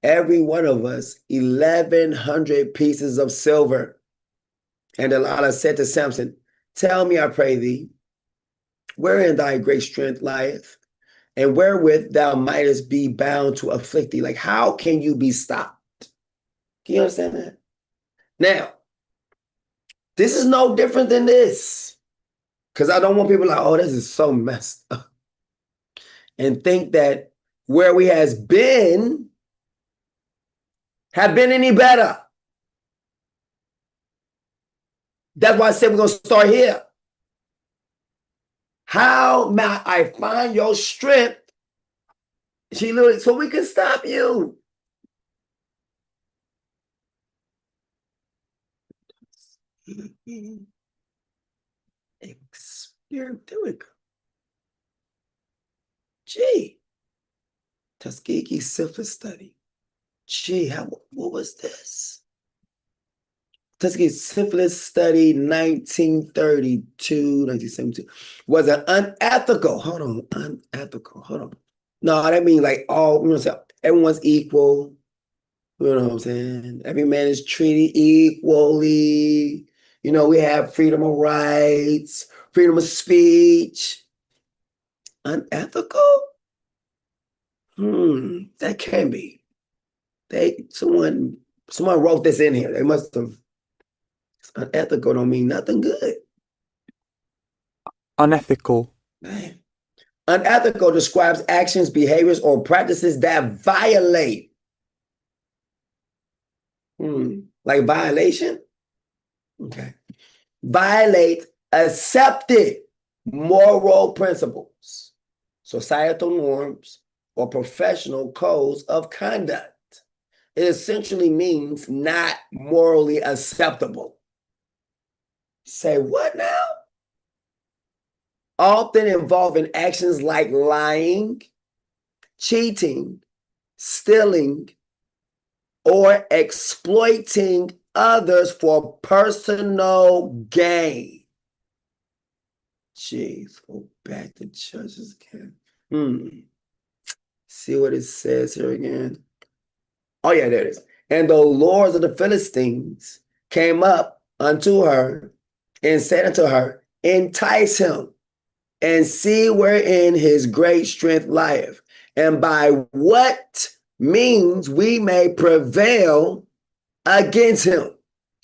every one of us, 1,100 pieces of silver. And Delilah said to Samson, tell me, I pray thee, wherein thy great strength lieth, and wherewith thou mightest be bound to afflict thee. Like, how can you be stopped? Can you understand that? Now, this is no different than this. Because I don't want people like, oh, this is so messed up. And think that where we has been have been any better. That's why I said we're going to start here. How may I find your strength? She literally, so we can stop you. Experience. There we go. Gee. Tuskegee Syphilis study. Gee, what was this? Tuskegee Syphilis Study 1932, 1972 was an unethical. Hold on. No, that means like everyone's equal. You know what I'm saying? Every man is treated equally. You know, we have freedom of rights, freedom of speech. Unethical? That can be. Someone wrote this in here. They must have. Unethical don't mean nothing good. Unethical. Man. Unethical describes actions, behaviors, or practices that violate. Like violation? Okay. Violate accepted moral principles, societal norms, or professional codes of conduct. It essentially means not morally acceptable. Say what now? Often involving actions like lying, cheating, stealing, or exploiting others for personal gain. Jeez, go back to churches again. See what it says here again. Oh yeah, there it is. And the lords of the Philistines came up unto her and said unto her, entice him and see wherein his great strength lieth, and by what means we may prevail against him,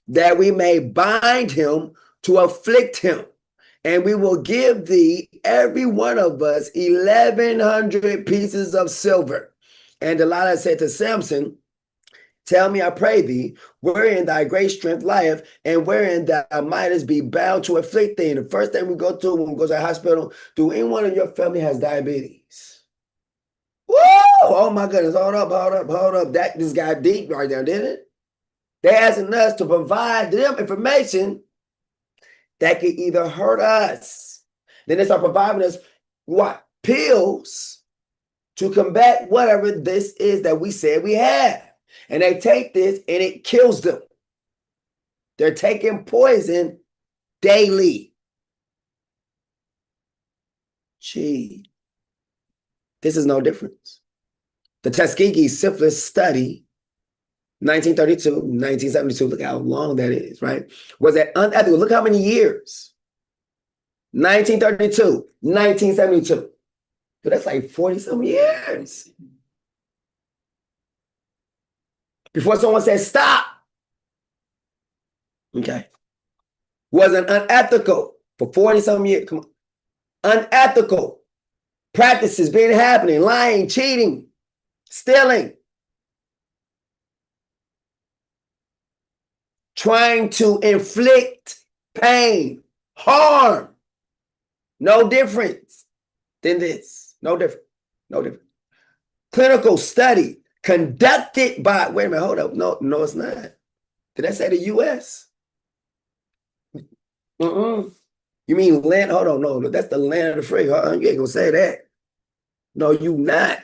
that we may bind him to afflict him. And we will give thee, every one of us, 1,100 pieces of silver. And Delilah said to Samson, tell me, I pray thee, wherein thy great strength lieth, and wherein thou mightest be bound to afflict thee. And the first thing we go to when we go to the hospital, do anyone in your family has diabetes? Woo! Oh my goodness, hold up. That just got deep right there, didn't it? They're asking us to provide them information that could either hurt us. Then they start providing us what? Pills to combat whatever this is that we said we have. And they take this and it kills them. They're taking poison daily. Gee, this is no difference. The Tuskegee Syphilis Study, 1932, 1972, look how long that is, right? Was that unethical? Look how many years. 1932, 1972. So that's like 40-some years. Before someone said stop. Okay. Wasn't unethical for 40-some years. Come on. Unethical practices being happening, lying, cheating, stealing, trying to inflict pain, harm. No difference than this. No different. Clinical study conducted by, wait a minute, hold up. No, it's not. Did I say the U.S.? You mean land? Hold on, no, that's the land of the free. You ain't gonna say that. No, you not.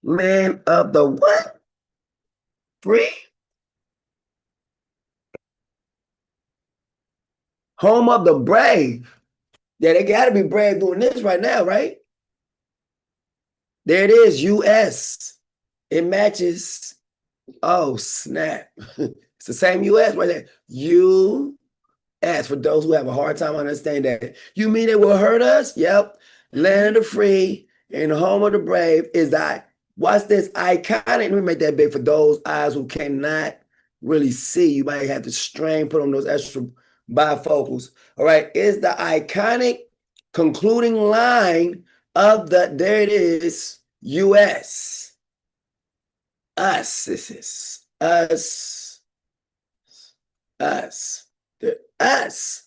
Land of the what? Free? Home of the brave. Yeah, they gotta be brave doing this right now, right? There it is, U.S. It matches. Oh, snap. It's the same U.S. right there. U.S. For those who have a hard time understanding that. You mean it will hurt us? Yep. Land of the free and home of the brave is that. What's this iconic? Let me make that big for those eyes who cannot really see. You might have to strain, put on those extra bifocals. All right. Is the iconic concluding line of there it is, U.S. Us. This is us. Us. Us.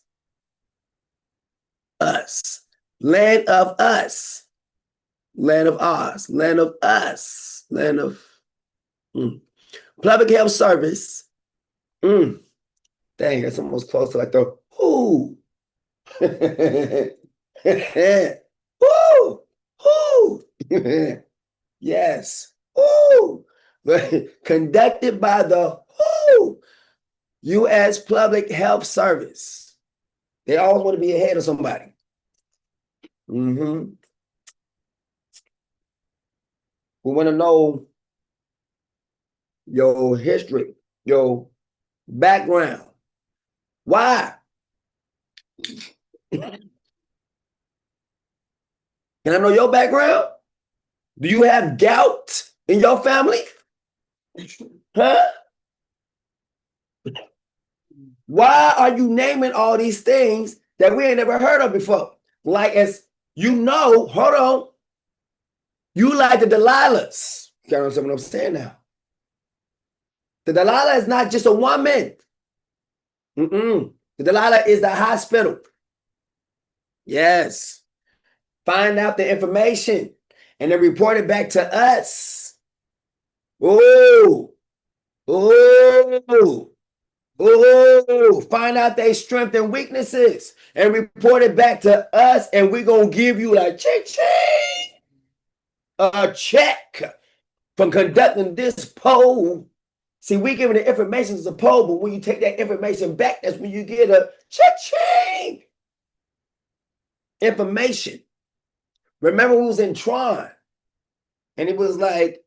Us. Land of us. Land of ours. Land of us. Land of public health service. Dang, that's almost close to like the who. Woo! Woo! Yes. Woo! conducted by the U.S. Public Health Service. They always want to be ahead of somebody. We want to know your history, your background. Why? Can I know your background? Do you have gout in your family? Huh? Why are you naming all these things that we ain't never heard of before? Like, as you know, hold on, you like the Delilahs. You understand what I'm saying now? The Delilah is not just a woman. The Delilah is the hospital. Yes. Find out the information and then report it back to us. Find out their strength and weaknesses and report it back to us, and we're going to give you a check from conducting this poll. See, we giving the information as a poll, but when you take that information back, that's when you get a information. Remember, we was in Tron, and it was like,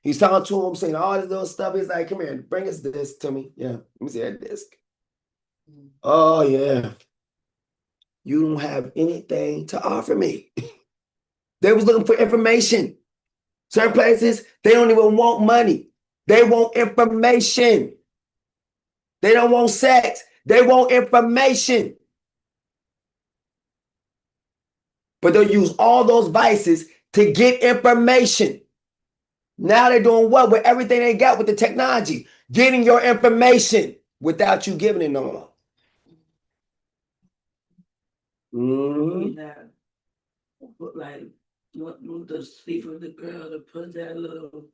he's talking to him, saying all this little stuff. He's like, come here, bring us this to me. Yeah, let me see that disc. Oh, yeah. You don't have anything to offer me. They was looking for information. Certain places, they don't even want money. They want information. They don't want sex. They want information. But they'll use all those vices to get information. Now they're doing what with everything they got with the technology? Getting your information without you giving it no more. Like, want to sleep with the girl to put that little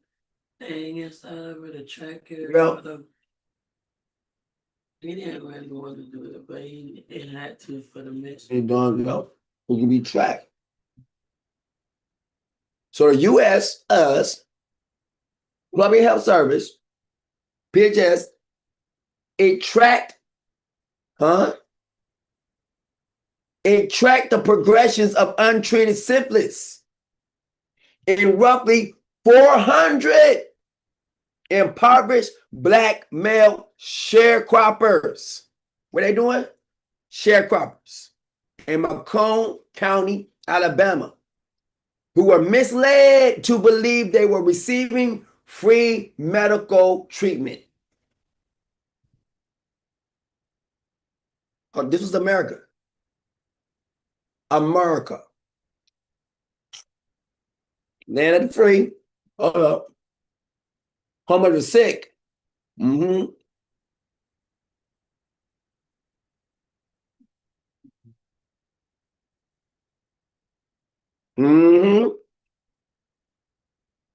thing inside of her to track her. Well, he didn't really want to do it, but he had to for the mission. He don't know who can be tracked. So the U.S., us, Public Health Service, PHS, it tracked the progressions of untreated syphilis in roughly 400 impoverished Black male sharecroppers. What are they doing? Sharecroppers in Macomb County, Alabama, who were misled to believe they were receiving free medical treatment. Oh, this was America. America. Land of the free. Home of the sick.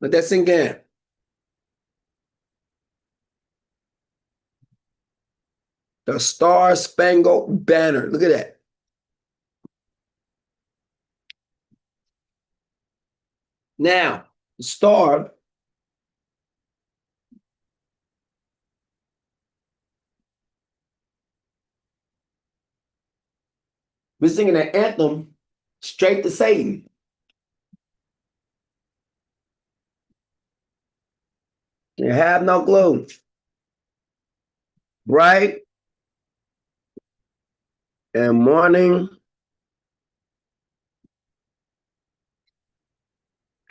Let that sink in. The Star Spangled Banner. Look at that. Now, the star we're singing an anthem straight to Satan. You have no clue. Bright and morning.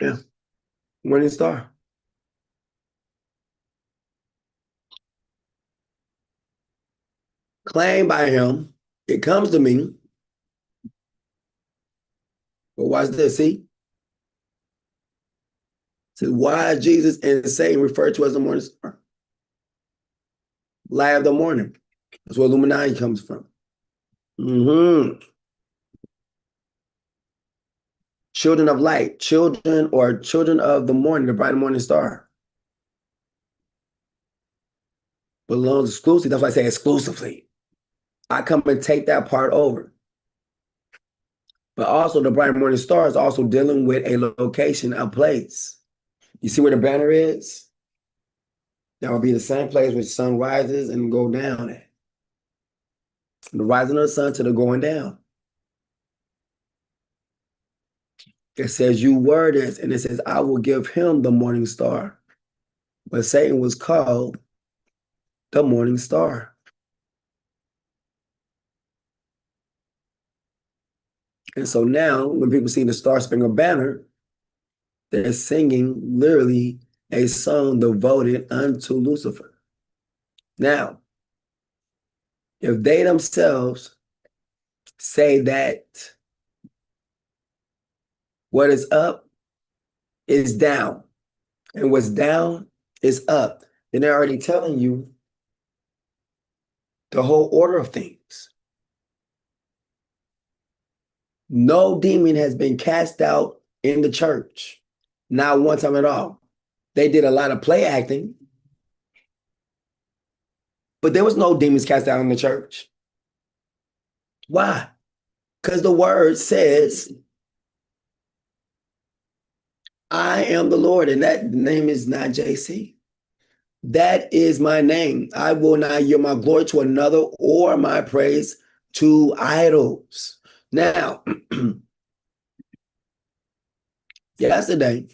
Yeah. Morning star. Claimed by him. It comes to me. But watch this, see? So why is Jesus and Satan referred to as the morning star? Light of the morning. That's where Illuminati comes from. Children of light, children of the morning, the bright morning star. Belongs exclusively. That's why I say exclusively. I come and take that part over. But also the bright morning star is also dealing with a location, a place. You see where the banner is? That will be the same place where the sun rises and go down at. The rising of the sun to the going down. It says, you were this, and it says, I will give him the morning star. But Satan was called the morning star. And so now, when people see the Star Spangled Banner, they're singing literally a song devoted unto Lucifer. Now, if they themselves say that what is up is down, and what's down is up, then they're already telling you the whole order of things. No demon has been cast out in the church, not one time at all. They did a lot of play acting, but there was no demons cast out in the church. Why? Because the word says, I am the Lord, and that name is not JC. That is my name. I will not yield my glory to another or my praise to idols. Now, yesterday,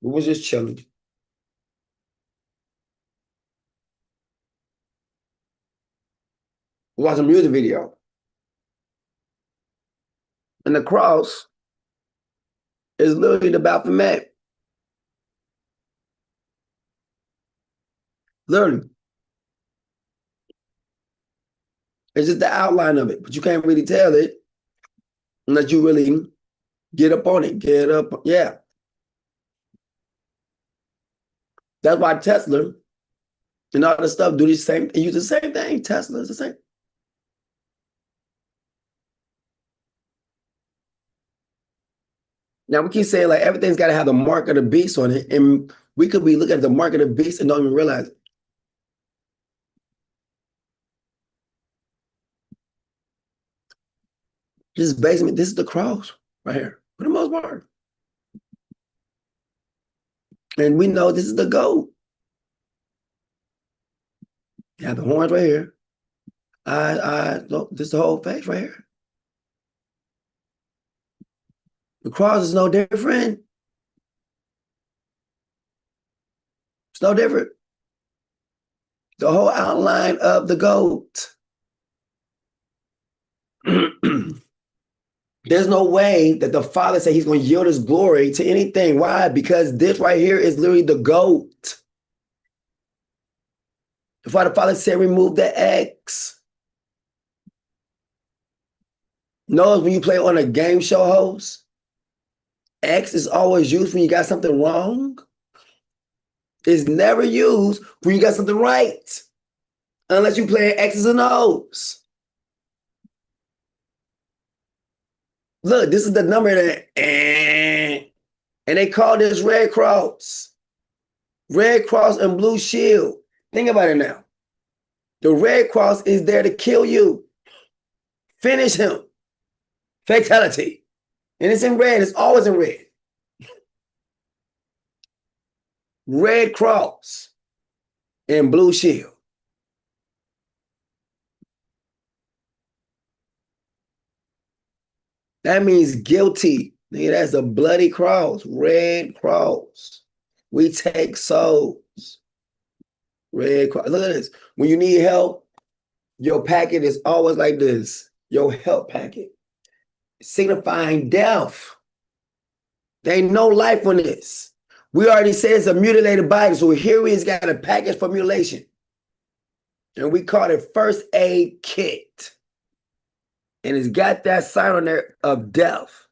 we was just chilling. We watched a music video. And the cross is literally the Baphomet. Literally. It's just the outline of it, but you can't really tell it unless you really get up on it. Get up, yeah. That's why Tesla and all the stuff do the same, use the same thing. Tesla is the same. Now we keep saying like everything's got to have the mark of the beast on it, and we could be looking at the mark of the beast and don't even realize it. This is basically, this is the cross right here, for the most part. And we know this is the goat. You have the horns right here. Look, this is the whole face right here. The cross is no different. It's no different. The whole outline of the goat. There's no way that the Father said he's going to yield his glory to anything. Why? Because this right here is literally the goat. The Father said, remove the X. Notice when you play on a game show host, X is always used when you got something wrong. It's never used when you got something right. Unless you play X's and O's. Look, this is the number that, and they call this Red Cross. Red Cross and Blue Shield. Think about it now. The Red Cross is there to kill you. Finish him. Fatality. And it's in red. It's always in red. Red Cross and Blue Shield. That means guilty. Nigga, that's a bloody cross. Red cross. We take souls. Red cross. Look at this. When you need help, your packet is always like this. Your help packet. Signifying death. There ain't no life on this. We already said it's a mutilated body. So here we has got a package for mutilation. And we call it first aid kit. And it's got that sign on there of death.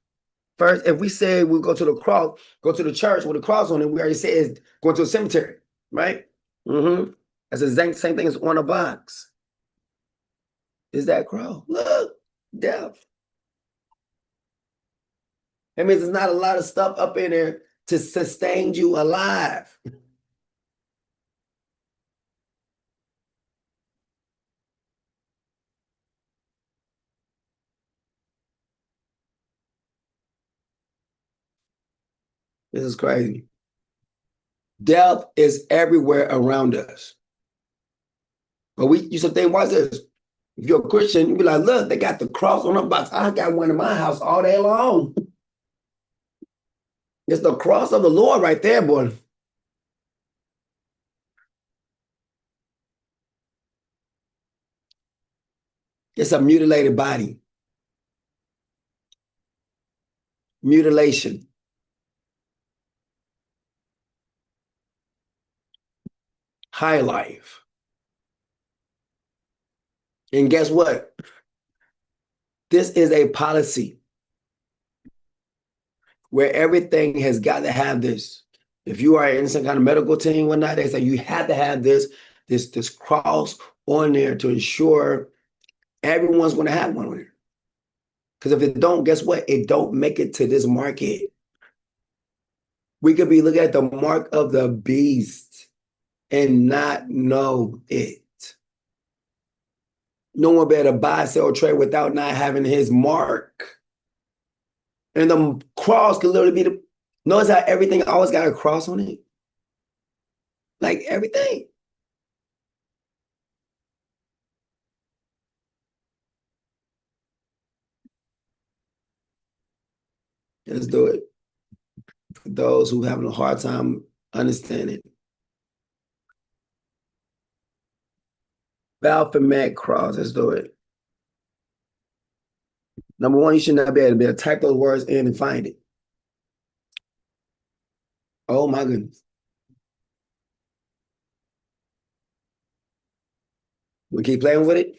First, if we say we go to the cross, go to the church with a cross on it, we already said it's going to a cemetery, right? That's the same thing as on a box. Is that cross? Look, death. That means there's not a lot of stuff up in there to sustain you alive. This is crazy. Death is everywhere around us. But we used to think, watch this. If you're a Christian, you be like, look, they got the cross on the box. I got one in my house all day long. It's the cross of the Lord right there, boy. It's a mutilated body. Mutilation. High life. And guess what? This is a policy where everything has got to have this. If you are in some kind of medical team, whatnot, they say you have to have this cross on there to ensure everyone's going to have one on there. Because if it don't, guess what? It don't make it to this market. We could be looking at the mark of the beast and not know it. No one better buy, sell, or trade without not having his mark. And the cross could literally be the, notice how everything always got a cross on it? Like everything. Let's do it. For those who having a hard time understanding. Baphomet cross, let's do it. Number one, you should not be able to type those words in and find it. Oh my goodness. We keep playing with it.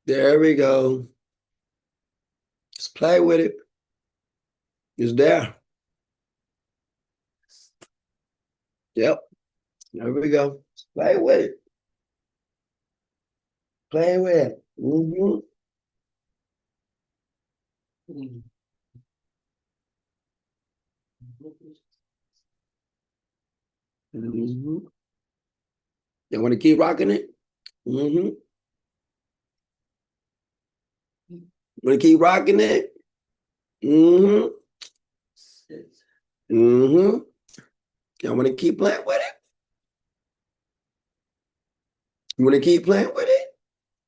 There we go. Just play with it. It's there. Yep. There we go. Just play with it. Play with it. Mm-hmm. Mm-hmm. You want to keep rocking it? Mm-hmm. Want to keep rocking it? Mm-hmm. Mm-hmm. Y'all want to keep playing with it? You want to keep playing with it?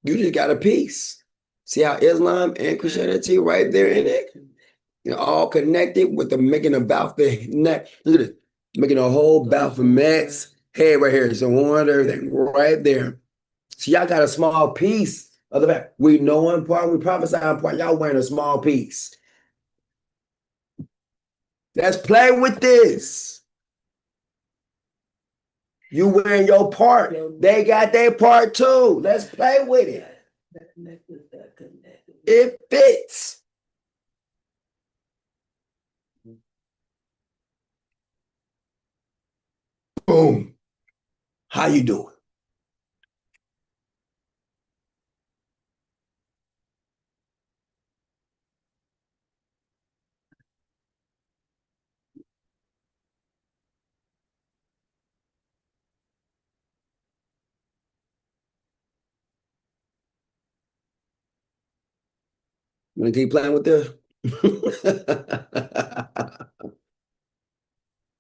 You just got a piece. See how Islam and Christianity right there in it? You're all connected with the making a Baphomet neck. Look at this. Making a whole Baphomet's head right here. So on everything right there. So y'all got a small piece of the back. We know one part, we prophesy one part. Y'all wearing a small piece. Let's play with this. You wearing your part. They got their part too. Let's play with it. It fits. Boom. How you doing? You want to keep playing with this?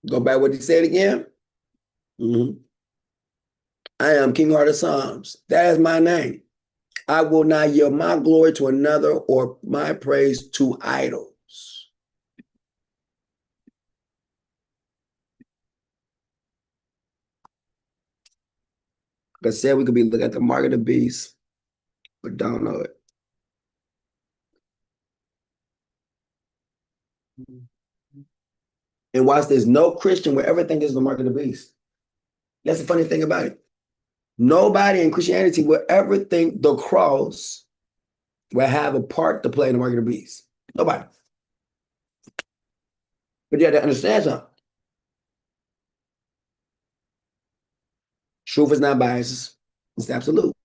Go back what he said again. Mm-hmm. I am King Heartofpsalms. That is my name. I will not yield my glory to another or my praise to idols. Like I said, we could be looking at the mark of the beast, but don't know it. And watch this, no Christian will ever think it's the mark of the beast. That's the funny thing about it. Nobody in Christianity will ever think the cross will have a part to play in the mark of the beast. Nobody. But you have to understand something. Truth is not biased. It's absolute.